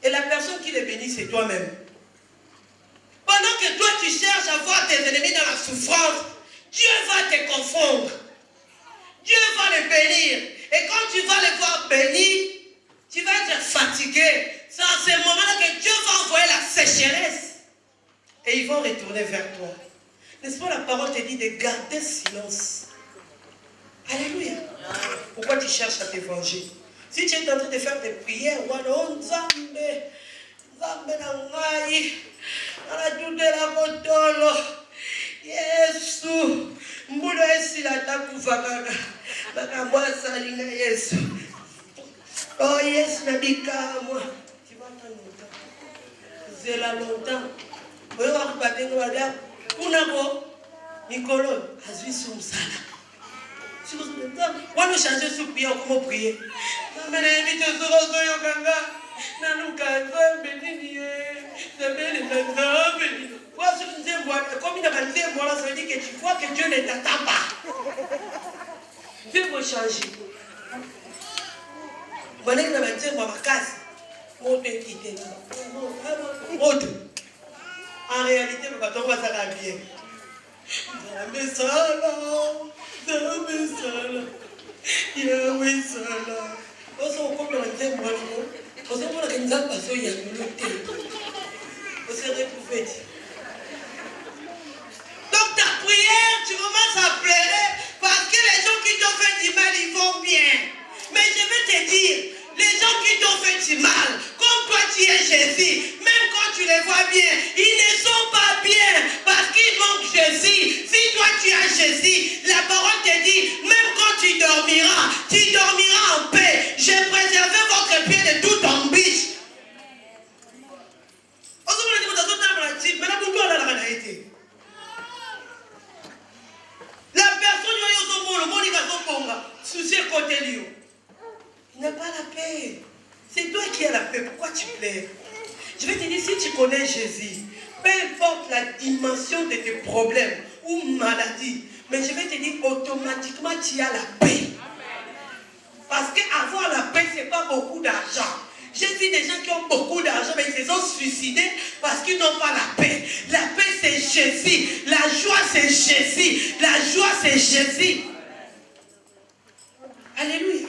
Et la personne qui les bénit, c'est toi-même. Pendant que toi, tu cherches à voir tes ennemis dans la souffrance, Dieu va te confondre. Dieu va les bénir. Et quand tu vas les voir bénis, tu vas être fatigué. C'est à ce moment-là que Dieu va envoyer la sécheresse. Et ils vont retourner vers toi. N'est-ce pas, la parole te dit de garder silence. Alléluia. Pourquoi tu cherches à te venger? Si tu es en train de faire des prières, Yesu, mbula esila takuvakana. Nakambwasa linga Yesu. Oh yes, nabikamwa. Tu vas attendre longtemps. C'est là longtemps. Vous voyez, on va dire, Unako, Nicolo, Azui Soumsala. Si vous êtes là, on va changer ce prière, comment prier. Mais l'invité sur le Yokanga, Nanuka, Béni, comme il a validé, ça veut dire que tu vois que Dieu ne t'attend pas. Dieu va changer. En réalité, le bâton va s'arrêter bien. Donc ta prière, tu commences à pleurer parce que les gens qui t'ont fait du mal, ils vont bien. Mais je vais te dire, les gens qui t'ont fait du mal, comme toi tu es Jésus, même quand tu les vois bien, ils ne sont pas bien parce qu'ils manquent Jésus. Si toi tu as Jésus, la parole te dit, même quand tu dormiras en paix. J'ai préservé votre pied de toute embûche. La personne il n'a pas la paix. C'est toi qui as la paix. Pourquoi tu plais? Je vais te dire, si tu connais Jésus, peu importe la dimension de tes problèmes ou maladies, mais je vais te dire, automatiquement tu as la paix. Parce qu'avoir la paix, ce n'est pas beaucoup d'argent. J'ai vu des gens qui ont beaucoup d'argent, mais ils se sont suicidés parce qu'ils n'ont pas la paix. La paix, c'est Jésus. La joie, c'est Jésus. La joie, c'est Jésus. Alléluia.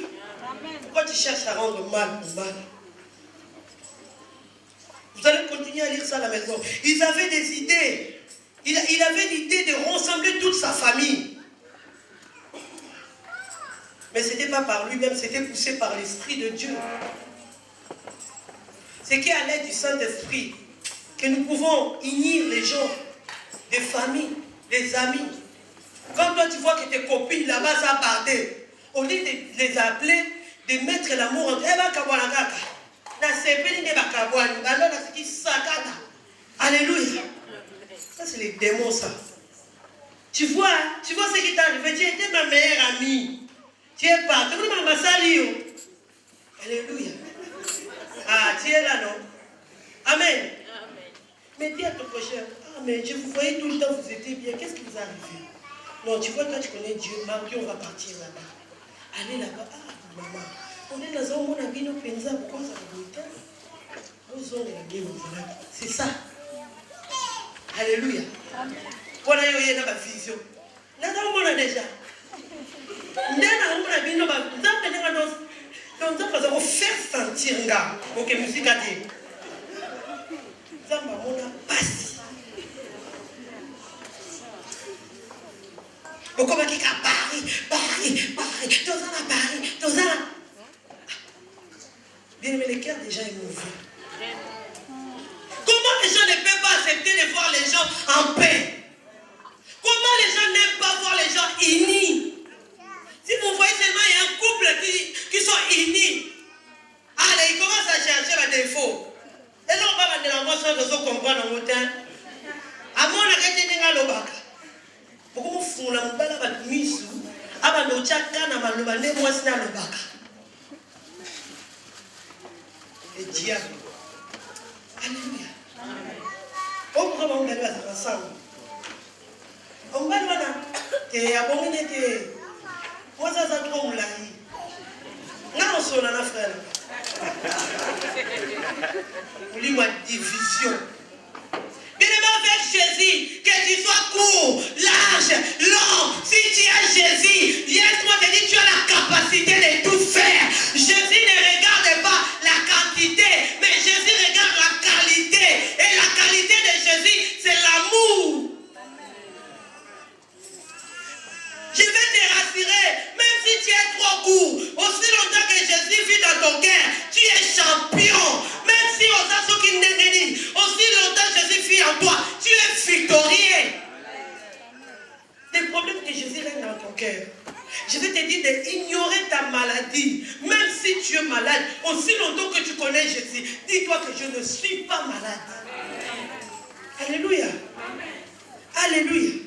Pourquoi tu cherches à rendre mal pour mal? Vous allez continuer à lire ça à la maison. Ils avaient des idées. Il avait l'idée de rassembler toute sa famille. Mais ce n'était pas par lui-même, c'était poussé par l'Esprit de Dieu. C'est qu'à l'aide du Saint-Esprit que nous pouvons unir les gens, des familles, des amis. Quand toi tu vois que tes copines là-bas ça partait, au lieu de les appeler, de mettre l'amour entre elles, alléluia. Ça c'est les démons ça. Tu vois ce qui t'est arrivé. Tu étais ma meilleure amie. Tu es parti. Alléluia. Ah, tu es là, non? Amen. Mais dis à ton prochain, ah, mais je vous voyais tout le temps, vous étiez bien. Qu'est-ce qui vous est arrivé? Non, tu vois, toi, tu connais Dieu. Mardi, on va partir là-bas. Allez là-bas. Ah, maman. On est dans un monde à Bino Penza. Pourquoi ça va vous? C'est ça. Alléluia. Voilà, il y a une vision. Là, on a déjà. Donc, ça va faire sentir que musique a dit. Ça va passer. Comment il y a Paris, dans un. Bien, mais le cœur déjà est mauvais. Comment les gens ne peuvent pas accepter de voir les gens en paix? Comment les gens n'aiment pas voir les gens unis? Si vous voyez seulement il y a un couple qui sont unis, allez, ils commencent à chercher la défaut. Et là, on va de la moisson de ce qu'on voit dans le temps. À mon arrêté de l'obaka. Pourquoi vous font la mobile à votre mise? À votre chaka, à votre lobane, moi c'est à l'obaka. Le diable. Alléluia. On prend mon bébé ensemble. On va là. T'es abominé, t'es. Moi, ça a trop moulé. Non, on s'en a frère. Vous dites moi division. Bien aimé avec Jésus, que tu sois court, large, long, si tu as Jésus, laisse-moi te dire, tu as la capacité de tout faire. Jésus ne regarde pas la quantité, mais Jésus regarde la qualité. Et la qualité de Jésus, c'est l'amour. Je vais te rassurer, même si tu es trop court, aussi longtemps que Jésus vit dans ton cœur, tu es champion. Même si on a ce qui n'est dit, aussi longtemps que Jésus vit en toi, tu es victorieux. Les problèmes que Jésus règne dans ton cœur. Je vais te dire d'ignorer ta maladie. Même si tu es malade, aussi longtemps que tu connais Jésus, dis-toi que je ne suis pas malade. Alléluia. Alléluia.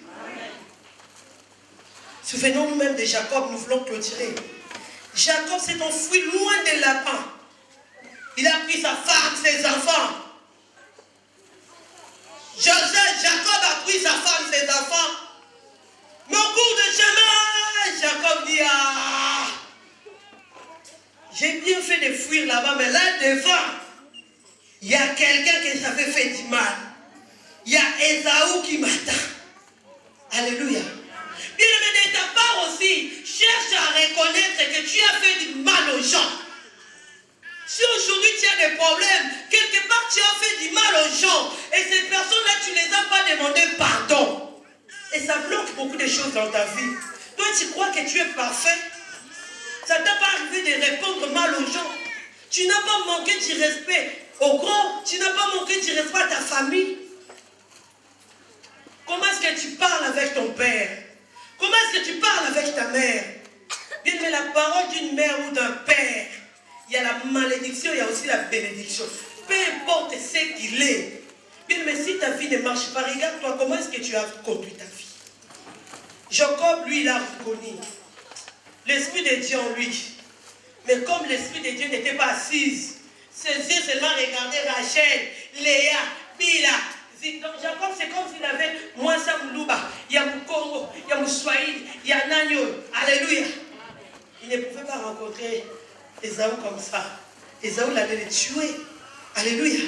Souvenons-nous même de Jacob, nous voulons clôturer. Jacob s'est enfui loin de Laban. Il a pris sa femme, ses enfants. Jacob a pris sa femme, ses enfants. Mais au cours de chemin, Jacob dit, ah, j'ai bien fait de fuir là-bas, mais là devant, il y a quelqu'un qui s'avait fait du mal. Il y a Ésaü qui m'attend. Alléluia. Bien aimé de ta part aussi, cherche à reconnaître que tu as fait du mal aux gens. Si aujourd'hui tu as des problèmes, quelque part tu as fait du mal aux gens, et ces personnes-là, tu ne les as pas demandé pardon. Et ça bloque beaucoup de choses dans ta vie. Toi, tu crois que tu es parfait. Ça ne t'a pas arrivé de répondre mal aux gens. Tu n'as pas manqué du respect aux grands. Tu n'as pas manqué du respect à ta famille. Comment est-ce que tu parles avec ton père? Comment est-ce que tu parles avec ta mère? Bien, mais la parole d'une mère ou d'un père, il y a la malédiction, il y a aussi la bénédiction. Peu importe ce qu'il est. Bien, mais si ta vie ne marche pas, regarde-toi, comment est-ce que tu as conduit ta vie? Jacob, lui, il a reconnu l'Esprit de Dieu en lui. Mais comme l'Esprit de Dieu n'était pas assise, ses yeux seulement regardaient Rachel, Léa, Bila. Donc Jacob, c'est comme s'il avait Mouassa Moulouba, il y a Moukongo, il y a Moussoaïd, il y a Nagno. Alléluia. Il ne pouvait pas rencontrer Ésaü comme ça. Ésaü l'allait le tuer. Alléluia.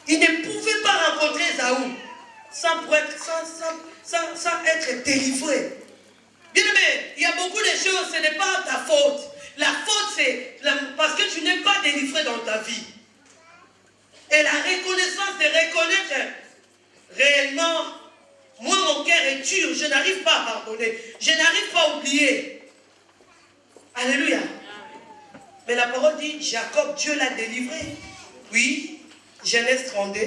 Il ne pouvait pas rencontrer Ésaü sans être délivré. Bien aimé, il y a beaucoup de choses, ce n'est pas ta faute. La faute, c'est parce que tu n'es pas délivré dans ta vie. Et la reconnaissance de reconnaître réellement, moi mon cœur est dur, je n'arrive pas à pardonner, je n'arrive pas à oublier. Alléluia. Mais la parole dit, Jacob, Dieu l'a délivré. Oui, Genèse 32.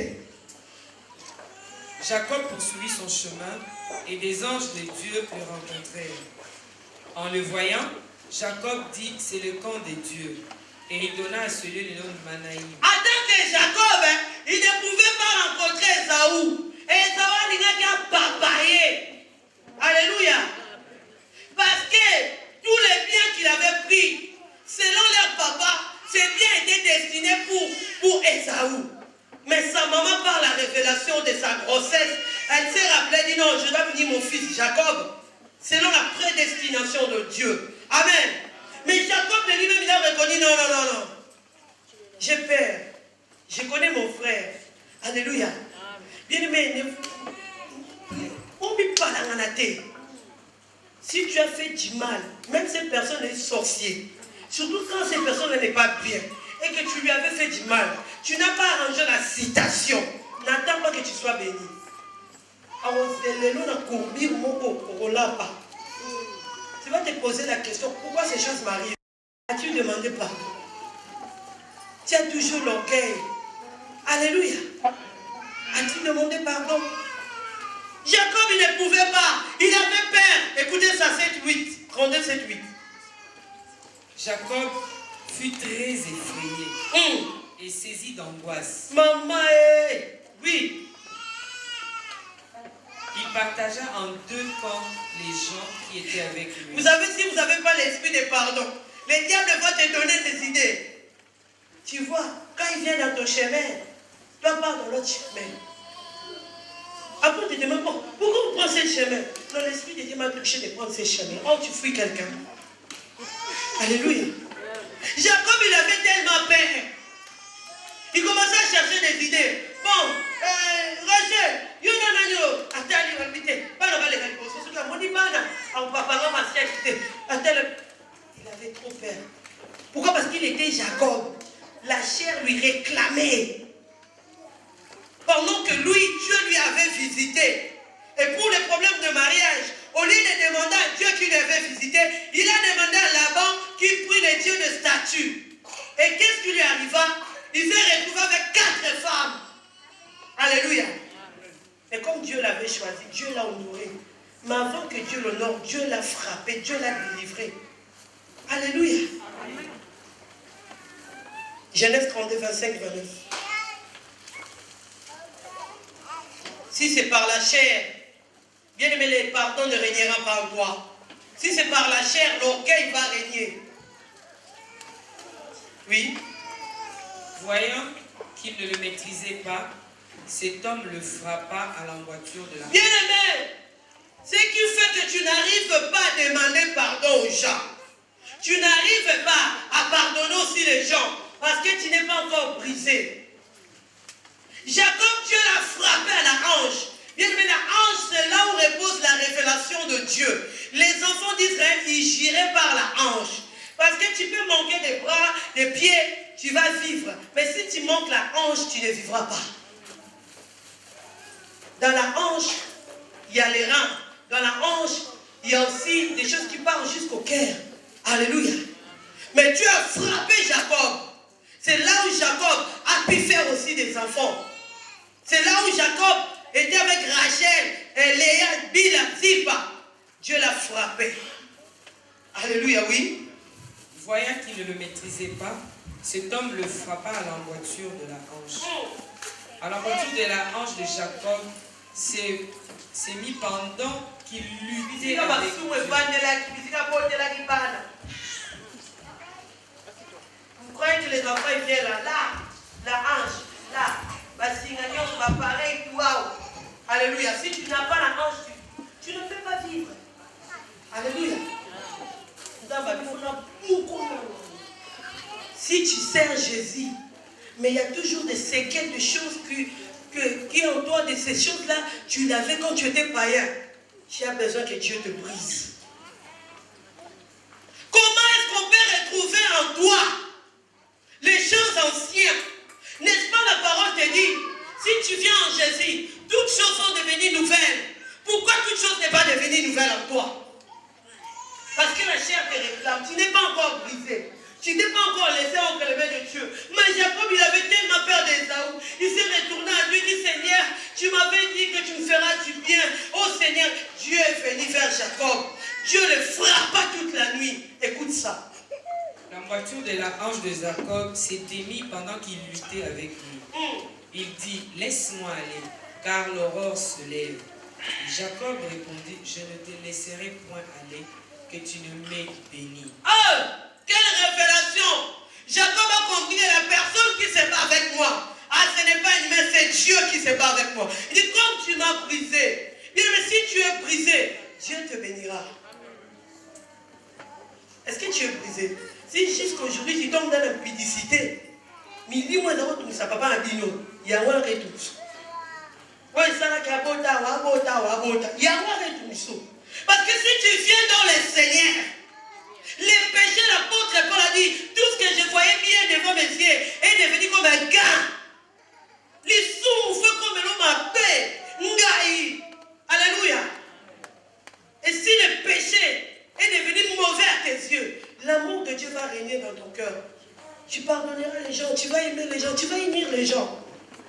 Jacob poursuivit son chemin et des anges de Dieu le rencontrèrent. En le voyant, Jacob dit, c'est le camp de Dieu. Et il donna à ce lieu le nom de Manaïm. Attends que Jacob, il ne pouvait pas rencontrer Ésaü. Ésaü n'a qu'à papayer. Alléluia. Parce que tous les biens qu'il avait pris, selon leur papa, ces biens étaient destinés pour Ésaü. Mais sa maman, par la révélation de sa grossesse, elle s'est rappelée, dit non, je dois venir mon fils Jacob, selon la prédestination de Dieu. Amen. Mais Jacob de lui-même, il a reconnu, non, non, non, non. J'ai peur. Je connais mon frère. Alléluia. Bien aimé, on ne peut pas dans la tête. Si tu as fait du mal, même cette personne est sorcier, surtout quand cette personne n'est pas bien, et que tu lui avais fait du mal, tu n'as pas arrangé la citation, n'attends pas que tu sois béni. Tu vas te poser la question, pourquoi ces choses m'arrivent? As-tu demandé pardon? Tu as toujours l'orgueil. Alléluia. As-tu demandé pardon? Jacob, il ne pouvait pas. Il avait peur. Écoutez ça, 7-8. Rendez 7-8. Jacob fut très effrayé et saisi d'angoisse. Maman, oui. Il partagea en deux camps les gens qui étaient avec lui. Vous savez, si vous n'avez pas l'esprit de pardon, les diables vont te donner des idées. Tu vois, quand il vient dans ton chemin, toi pars dans l'autre chemin. Après, tu te demandes, pourquoi vous prenez ce chemin? Non, l'esprit de Dieu m'a touché de prendre ce chemin. Oh, tu fuis quelqu'un. Alléluia. Jacob, il avait tellement peur. Il commençait à chercher des idées. Bon, Rachel, il avait trop peur. Pourquoi? Parce qu'il était Jacob. La chair lui réclamait. Pendant que lui, Dieu lui avait visité. Et pour les problèmes de mariage, au lieu de demander à Dieu qui l'avait visité, il a demandé à Laban qui prit les dieux de statue. Et qu'est-ce qui lui arriva? Il s'est retrouvé avec 4 femmes. Alléluia. Mais comme Dieu l'avait choisi, Dieu l'a honoré. Mais avant que Dieu l'honore, Dieu l'a frappé, Dieu l'a délivré. Alléluia. Genèse 32, 25, 29. Si c'est par la chair, bien aimé, le pardon ne régnera pas en toi. Si c'est par la chair, l'orgueil va régner. Oui. Voyant qu'il ne le maîtrisait pas, cet homme le frappa à l'emboîture de la main. Bien aimé, ce qui fait que tu n'arrives pas à demander pardon aux gens. Tu n'arrives pas à pardonner aussi les gens parce que tu n'es pas encore brisé. Jacob, Dieu l'a frappé à la hanche. Bien aimé, la hanche, c'est là où repose la révélation de Dieu. Les enfants d'Israël, ils giraient par la hanche. Parce que tu peux manquer des bras, des pieds, tu vas vivre. Mais si tu manques la hanche, tu ne vivras pas. Dans la hanche, il y a les reins. Dans la hanche, il y a aussi des choses qui partent jusqu'au cœur. Alléluia. Mais Dieu a frappé Jacob. C'est là où Jacob a pu faire aussi des enfants. C'est là où Jacob était avec Rachel et Léa, Bila, Zilpa. Dieu l'a frappé. Alléluia, oui. Voyant qu'il ne le maîtrisait pas, cet homme le frappa à l'emboîture de la hanche. À l'emboîture de la hanche de Jacob s'est mis pendant qu'il luttait avec Dieu. Vous croyez que les enfants ils viennent là, la hanche, là, pareil, waouh. Alléluia. Si tu n'as pas la hanche, tu ne peux pas vivre. Alléluia. Si tu sers Jésus, mais il y a toujours des séquelles de choses qui en toi, de ces choses-là, tu l'avais quand tu étais païen. Tu as besoin que Dieu te brise. Comment est-ce qu'on peut retrouver en toi les choses anciennes? N'est-ce pas la parole te dit, si tu viens en Jésus, toutes choses sont devenues nouvelles. Pourquoi toute chose n'est pas devenue nouvelle en toi? Parce que la chair te réclame. Tu n'es pas encore brisé. Tu n'es pas encore laissé entre les mains de Dieu. Mais Jacob, il avait tellement peur d'Ésaü. Il s'est retourné à Dieu et dit, Seigneur, tu m'avais dit que tu me feras du bien. Oh Seigneur, Dieu est venu vers Jacob. Dieu le frappa toute la nuit. Écoute ça. L'emboîture de la hanche de Jacob s'était mise pendant qu'il luttait avec lui. Il dit, laisse-moi aller, car l'aurore se lève. Jacob répondit, je ne te laisserai point aller, que tu ne m'aies béni. Oh, quelle révélation! Jacob a compris que la personne qui se bat avec moi, ce n'est pas une main, c'est Dieu qui se bat avec moi. Il dit, comme tu m'as brisé, bien, mais si tu es brisé, Dieu te bénira. Est-ce que tu es brisé? Si jusqu'aujourd'hui tu tombes dans la pudicité, mais dis-moi d'abord que ça papa a dit non, il y a un retour. Oui, ça là qui a bota, il y a un retour. Parce que si tu viens dans le Seigneur, les péchés, l'apôtre Paul a dit, tout ce que je voyais bien devant mes yeux est devenu comme un gars. Les sous fait comme l'homme à paix. Ngaï. Alléluia. Et si le péché est devenu mauvais à tes yeux, l'amour de Dieu va régner dans ton cœur. Tu pardonneras les gens, tu vas aimer les gens, tu vas unir les gens.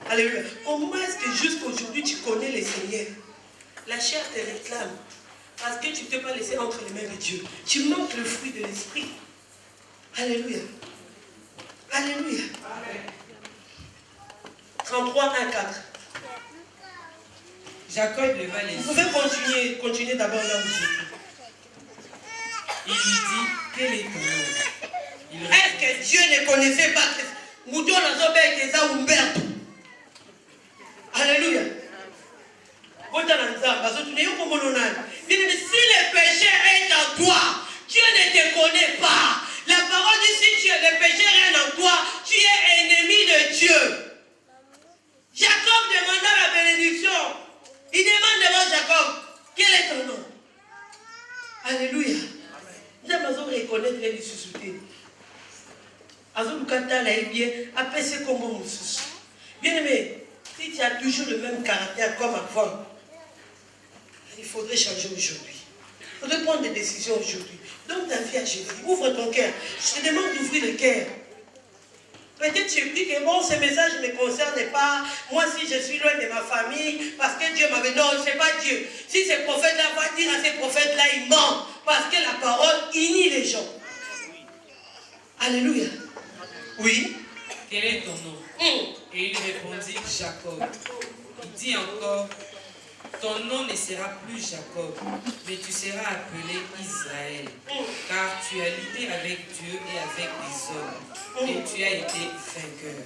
Alléluia. Comment est-ce que jusqu'aujourd'hui tu connais les Seigneurs? La chair te réclame. Parce que tu ne t'es pas laissé entre les mains de Dieu. Tu manques le fruit de l'esprit. Alléluia. Alléluia. Amen. 33, 1, 4. Jacob leva les yeux. Vous pouvez continuer d'abord là où vous êtes. Il lui dit, quel est ton nom? Est-ce que Dieu ne connaissait pas que Mouton n'a pas été ça Humberto? Alléluia. Mais si le péché est en toi, Dieu ne te connaît pas. La parole dit si le péché est en toi, tu es ennemi de Dieu. Jacob demanda la bénédiction. Il demande devant Jacob, quel est ton nom? Alléluia. Nous avons reconnaître les ressuscités. Bien aimé, si tu as toujours le même caractère comme avant, il faudrait changer aujourd'hui. Il faudrait prendre des décisions aujourd'hui. Donne ta vie à Jésus. Ouvre ton cœur. Je te demande d'ouvrir le cœur. Peut-être tu dis que bon, ce message ne me concerne pas. Moi, si je suis loin de ma famille, parce que Dieu m'avait... Non, ce n'est pas Dieu. Si ce prophète-là va dire à ces prophètes-là, il ment. Parce que la parole unit les gens. Alléluia. Oui. Quel est ton nom? Et il répondit, Jacob. Il dit encore, ton nom ne sera plus Jacob, mais tu seras appelé Israël, car tu as lutté avec Dieu et avec les hommes, et tu as été vainqueur.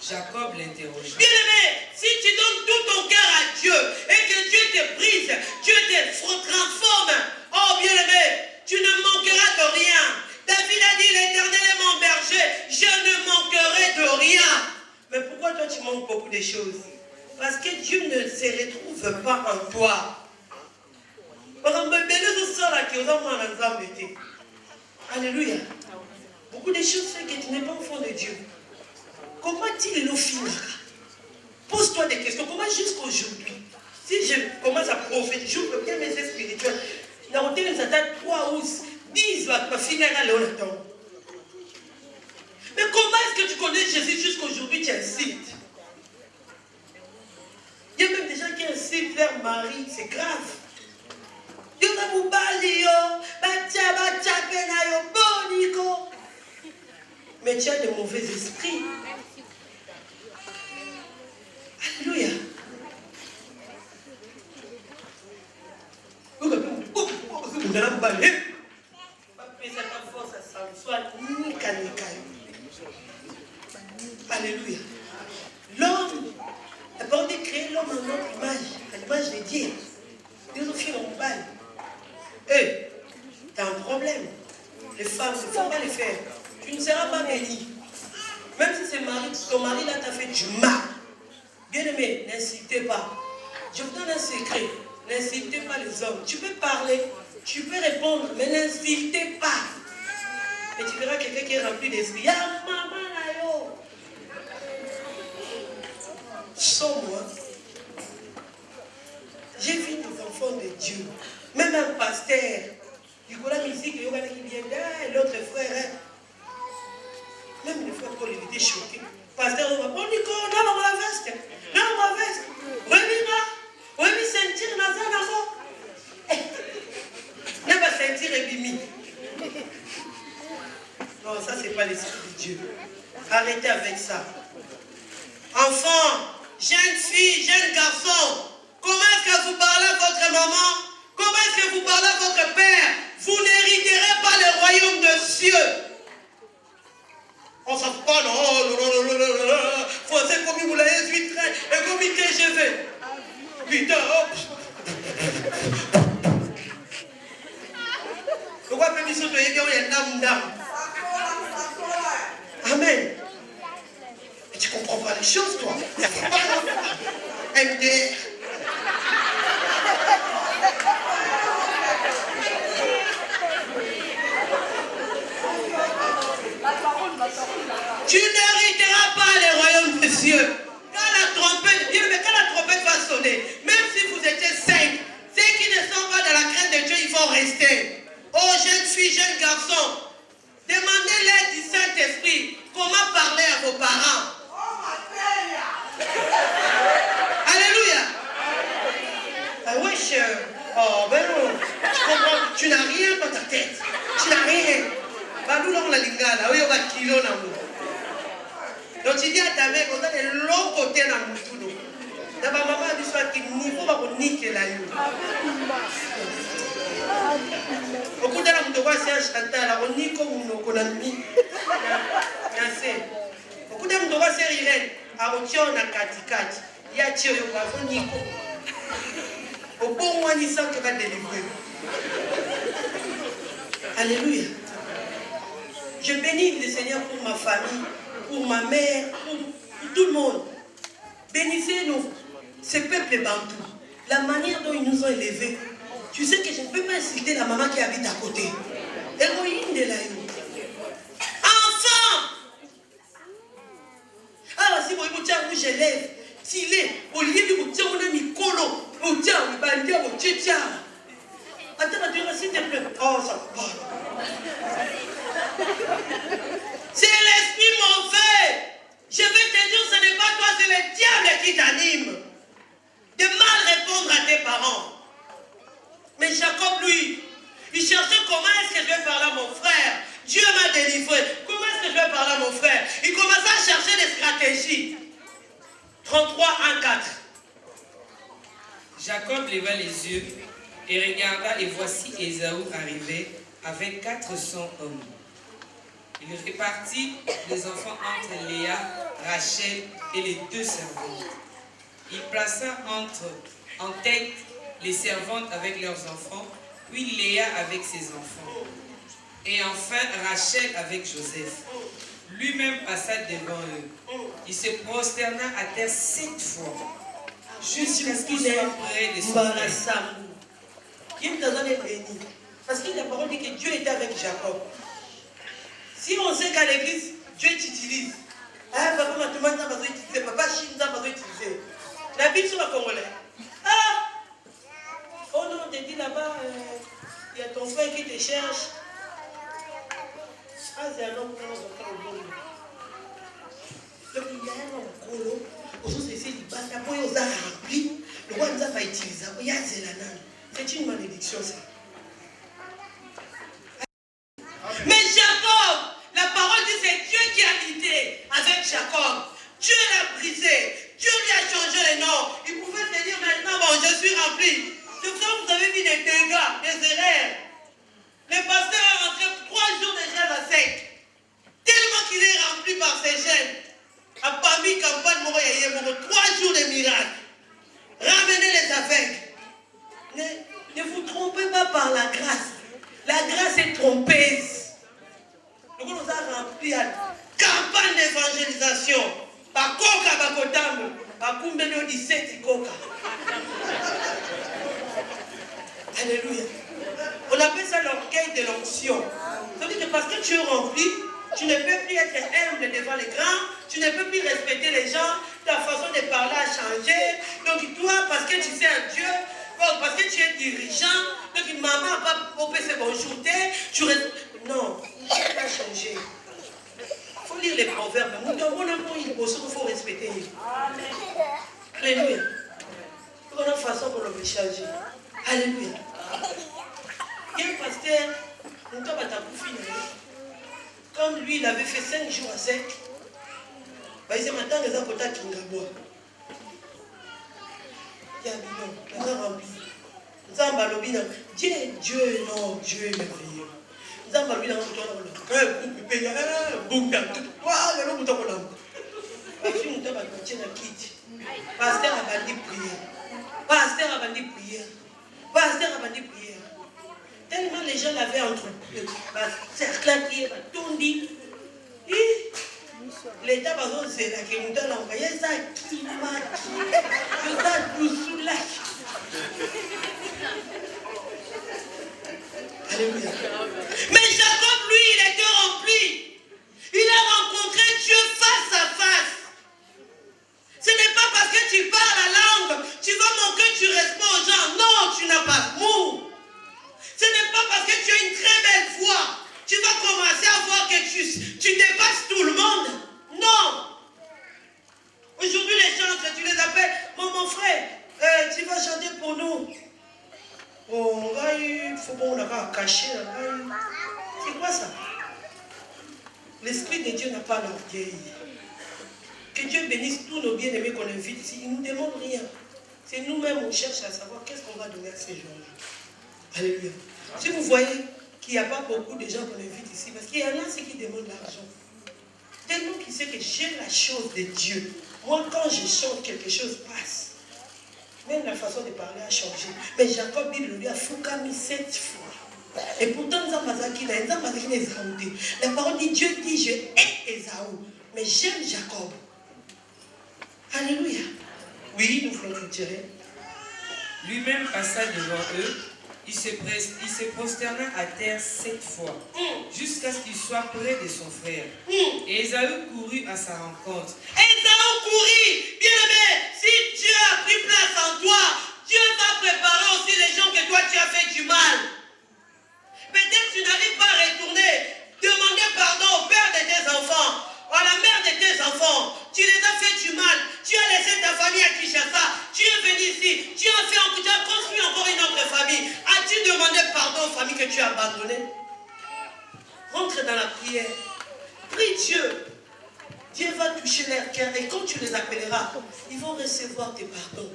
Jacob l'interrogea. Bien-aimé, si tu donnes tout ton cœur à Dieu, et que Dieu te brise, Dieu te transforme, oh bien-aimé, tu ne manqueras de rien. David a dit, l'Éternel est mon berger, je ne manquerai de rien. Mais pourquoi toi tu manques beaucoup de choses? Parce que Dieu ne se retrouve pas en toi. Alléluia. Beaucoup de choses fait que tu n'es pas enfant de Dieu. Comment il le finira? Pose-toi des questions. Comment jusqu'aujourd'hui, si je commence à prophétiser, j'ouvre bien mes yeux spirituels, dans le terme, ça date 3 ou 10 va finir à l'automne. Mais comment est-ce que tu connais Jésus jusqu'aujourd'hui, tu incites? Il y a même des gens qui incitent leur mari, c'est grave. Mais tu as de mauvais esprits. Alléluia. Alléluia. L'homme, la parole dit créer l'homme en notre image, à l'image de Dieu. Dieu nous fait en balle. Hé, tu as un problème. Les femmes, il ne faut pas les faire. Tu ne seras pas béni. Même si ton mari là t'a fait du mal. Bien aimé, n'incitez pas. Je vous donne un secret. N'incitez pas les hommes. Tu peux parler, tu peux répondre, mais n'incitez pas. Et tu verras quelqu'un qui est rempli d'esprit. Ya maman là yo. Sans moi, j'ai vu des enfants de Dieu. Même un pasteur. Du coup, la musique, il y a l'autre frère. Même le frère Paul, il était choqué. Pasteur, on va prendre du corps, non, on va veste. Non, on va veste. Oui, sentir, n'a pas sentir et bimi. Non, ça, c'est pas l'esprit de Dieu. Arrêtez avec ça. Enfants, jeunes filles, jeunes garçons, Comment est-ce que vous parlez à votre maman? Comment est-ce que vous parlez à votre père? Vous n'hériterez pas le royaume de cieux. On ne s'en fout pas, non. Français comme vous l'avez vu, et comme il TGV. Putain, hop. Pourquoi peut il sauter bien, il y a une dame. Amen. Et tu comprends pas les choses, toi. MDR. Tu n'hériteras pas les royaumes des cieux. Quand la trompette va sonner, même si vous étiez 5, ceux qui ne sont pas dans la crainte de Dieu, ils vont rester. Oh, jeunes filles, jeunes garçons, demandez l'aide du Saint-Esprit. Comment parler à vos parents? Alléluia. Ah wesh. Oh, ben non. Tu comprends? Tu n'as rien dans ta tête. Tu n'as rien. Bah, nous, on la lingala. Oui, on va kilo dans nous. Donc, tu dis à ta mère, on a de l'autre côté dans le tout. D'abord, maman a dit soit qu'il niveau va qu'on nique la you. Au bout de la moto, c'est un chantal, on nique comme on a mis. Au bout de la moto, c'est Irène. À Otio, on a Katikati. Il y a Thio, on va nico. Au bon moment, il sent qu'il va délivrer. Alléluia. Je bénis le Seigneur pour ma famille, pour ma mère, pour tout le monde. Bénissez-nous, ce peuple bantou. La manière dont ils nous ont élevés. Tu sais que je ne peux pas insulter la maman qui habite à côté. Héroïne de la you. Enfant! Ah, si vous voulez, vous j'élève. S'il est, au lieu de vous dire, on a mis colo. Vous dites, on va dire, on tchétcha. Attends, s'il te plaît. Oh, ça va. C'est l'esprit mauvais. Je vais te dire, ce n'est pas toi, c'est le diable qui t'anime. De mal répondre à tes parents. Mais Jacob, lui, il cherchait comment est-ce que je vais parler à mon frère. Dieu m'a délivré. Comment est-ce que je vais parler à mon frère? Il commençait à chercher des stratégies. 33, 1, 4. Jacob leva les yeux et regarda, et voici Ésaü arrivé avec 400 hommes. Il répartit les enfants entre Léa, Rachel et les 2 servantes. Il plaça en tête les servantes avec leurs enfants, puis Léa avec ses enfants, et enfin Rachel avec Joseph. Lui-même passa devant eux. Il se prosterna à terre 7 fois, jusqu'à ce qu'il soit près de son frère. Parce que la parole dit que Dieu était avec Jacob. Si on sait qu'à l'église, Dieu t'utilise. Ah, papa m'a demandé ça, parce que papa chine ça, parce que utiliser. La Bible sur la Congolais. Ah! Oh non, on te dit là-bas, il y a ton frère qui te cherche. Ah, c'est un homme qui est dans le monde. Donc il y a un homme colo. Aujourd'hui, c'est du bas. Après, on a rempli. Le roi nous a pas utilisé. Il y a Zélanan. C'est une malédiction, ça. Mais Jacob, la parole dit c'est Dieu qui a lutté avec Jacob. Dieu l'a brisé. Dieu lui a changé les noms. Il pouvait se dire maintenant, bon, je suis rempli. C'est ça que vous avez vu des dégâts, des erreurs. Le pasteur est rentré 3 jours déjà à la secte. Tellement qu'il est rempli par ses gènes. À Pami, campagne, 3 jours de miracles. Ramenez les aveugles. Ne vous trompez pas par la grâce. La grâce est trompeuse. Donc on nous a rempli à campagne d'évangélisation. Par Koka Bakotam, par Kumbeno 17 Koka. Alléluia. On appelle ça l'orgueil de l'onction. C'est-à-dire que parce que tu es rempli, tu ne peux plus être humble devant les grands, tu ne peux plus respecter les gens, ta façon de parler a changé. Donc toi, parce que tu sais un Dieu, parce que tu es dirigeant, donc maman n'a pas popé ses bonjour, tu restes. Non, Dieu a changé. Il faut lire les proverbes. Il faut respecter. Alléluia. Il y a une façon pour le changer. Alléluia. Il y a un pasteur, comme lui, il avait fait 5 jours à sec. Il s'est maintenant les apôtres qui n'ont pas. Il y a bidon, la main remplie. Nous avons balobi, Dieu, non, Dieu est merveilleux. Nous avons balobi dans le toit, pasteur a bandi prière. Pasteur a bandi prière. Pasteur a bandi prière. Tellement les gens l'avaient entre eux. Cercle qui est tondi. L'État va dire c'est la qui nous donne l'envoyé ça qui m'a je ça doucou là. Alléluia. Mais Jacob, lui, il était rempli. Il a rencontré Dieu face à face. Ce n'est pas parce que tu parles la langue, tu vas manquer du respect aux gens. Non, tu n'as pas d'amour. Ce n'est pas parce que tu as une très belle voix, tu vas commencer à voir que tu dépasses tout le monde. Non. Aujourd'hui, les gens, tu les appelles, mon frère, tu vas chanter pour nous. Oh, il faut qu'on a caché. C'est quoi ça? L'Esprit de Dieu n'a pas l'orgueil. Que Dieu bénisse tous nos bien-aimés qu'on invite ici. Il ne nous demande rien. C'est nous-mêmes, on cherche à savoir qu'est-ce qu'on va donner à ces gens-là. Alléluia. Si vous voyez qu'il n'y a pas beaucoup de gens qu'on invite ici, parce qu'il y en a ceux qui demandent l'argent. Tellement qu'ils savent que j'ai la chose de Dieu. Moi, quand je chante, quelque chose passe. Même la façon de parler a changé. Mais Jacob, il lui a foucami 7 fois. Et pourtant, la parole dit, Dieu dit, je hais Ésaü, mais j'aime Jacob. Alléluia. Oui, nous voulons retirer. Lui-même passa devant eux, il se prosterna à terre 7 fois, jusqu'à ce qu'il soit près de son frère. Et Ésaü courut à sa rencontre. Ésaü courut, bien aimé, si Dieu a pris place en toi, Dieu va préparer aussi les gens que toi tu as fait du mal. Peut-être tu n'arrives pas à retourner, demander pardon au père de tes enfants, à la mère de tes enfants. Tu les as fait du mal, tu as laissé ta famille à Kinshasa, tu es venu ici, tu as construit encore une autre famille. As-tu demandé pardon aux familles que tu as abandonnées? Rentre dans la prière, prie Dieu. Dieu va toucher leur cœur et quand tu les appelleras, ils vont recevoir tes pardons.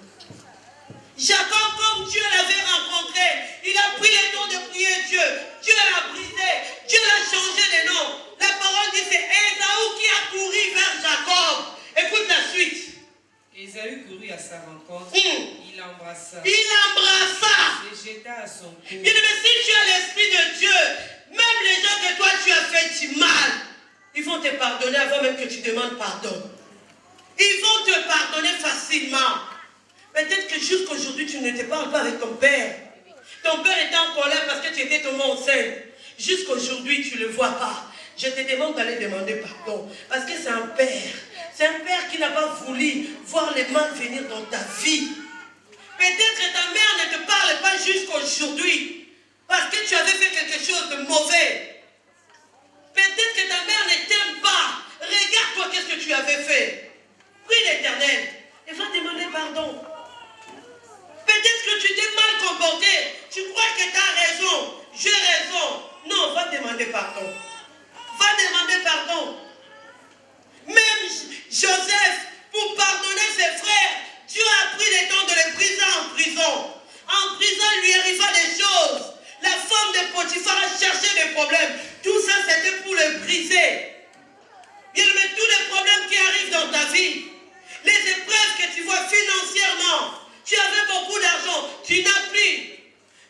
Jacob, comme Dieu l'avait rencontré, il a pris le temps de prier Dieu. Dieu l'a brisé, Dieu l'a changé de nom. La parole dit c'est Ésaü qui a couru vers Jacob. Écoute la suite. Ésaü courut à sa rencontre, il l'embrassa. Il l'embrassa. Se jeta à son cou. Bien aimé, si tu as l'Esprit de Dieu, même les gens que toi tu as fait du mal, ils vont te pardonner avant même que tu demandes pardon. Ils vont te pardonner facilement. Peut-être que jusqu'aujourd'hui, tu ne te parles pas avec ton père. Ton père était en colère parce que tu étais tombé enceinte. Jusqu'aujourd'hui, tu ne le vois pas. Je te demande d'aller demander pardon. Parce que c'est un père. C'est un père qui n'a pas voulu voir les mal venir dans ta vie. Peut-être que ta mère ne te parle pas jusqu'aujourd'hui. Parce que tu avais fait quelque chose de mauvais. Peut-être que ta mère ne t'aime pas. Regarde-toi qu'est-ce que tu avais fait. Prie l'Éternel. Et va demander pardon. Peut-être que tu t'es mal comporté. Tu crois que tu as raison. J'ai raison. Non, va demander pardon. Va demander pardon. Même Joseph, pour pardonner ses frères, Dieu a pris le temps de les briser en prison. En prison, il lui arriva des choses. La femme de Potiphar a cherché des problèmes. Tout ça, c'était pour les briser. Bien, mais tous les problèmes qui arrivent dans ta vie, les épreuves que tu vois financièrement, tu avais beaucoup d'argent, tu n'as plus.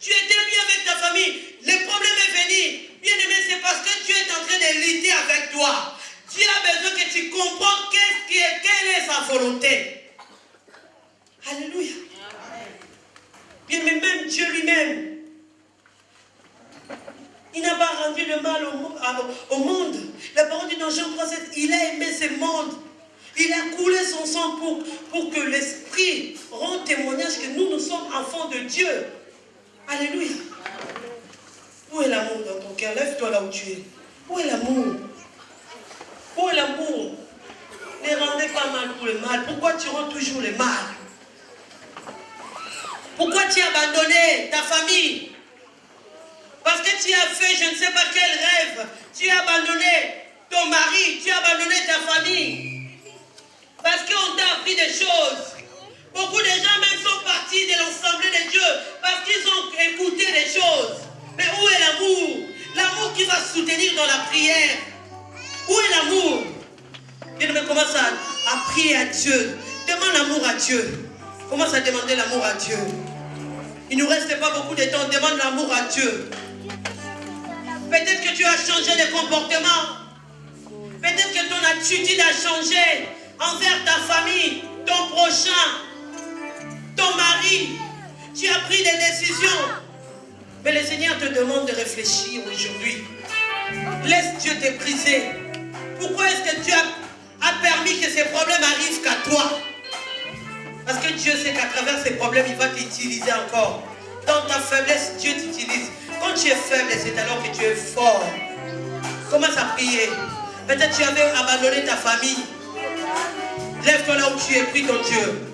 Tu étais bien avec ta famille, le problème est venu. Bien aimé, c'est parce que Dieu est en train de lutter avec toi. Dieu a besoin que tu comprennes quelle est sa volonté. Alléluia. Bien, mais même Dieu lui-même, il n'a pas rendu le mal au monde. La parole dit dans Jean 3,7, il a aimé ce monde. Il a coulé son sang pour que l'Esprit rende témoignage que nous sommes enfants de Dieu. Alléluia. Où est l'amour dans ton cœur? Lève-toi là où tu es. Où est l'amour? Où est l'amour? Ne rendez pas mal pour le mal. Pourquoi tu rends toujours le mal? Pourquoi tu as abandonné ta famille? Parce que tu as fait je ne sais pas quel rêve. Tu as abandonné ton mari. Tu as abandonné ta famille. Parce qu'on t'a appris des choses. Beaucoup de gens même sont partis de l'Assemblée de Dieu parce qu'ils ont écouté des choses. Mais où est l'amour? L'amour qui va soutenir dans la prière. Où est l'amour? Bien, commence à prier à Dieu. Demande l'amour à Dieu. Commence à demander l'amour à Dieu. Il ne nous reste pas beaucoup de temps. Demande l'amour à Dieu. Peut-être que tu as changé de comportement. Peut-être que ton attitude a changé envers ta famille, ton prochain, ton mari. Tu as pris des décisions. Mais le Seigneur te demande de réfléchir aujourd'hui. Laisse Dieu te briser. Pourquoi est-ce que Dieu a permis que ces problèmes arrivent qu'à toi? Parce que Dieu sait qu'à travers ces problèmes, il va t'utiliser encore. Dans ta faiblesse, Dieu t'utilise. Quand tu es faible, c'est alors que tu es fort. Commence à prier. Peut-être que tu avais abandonné ta famille. Lève-toi là où tu es, prie ton Dieu.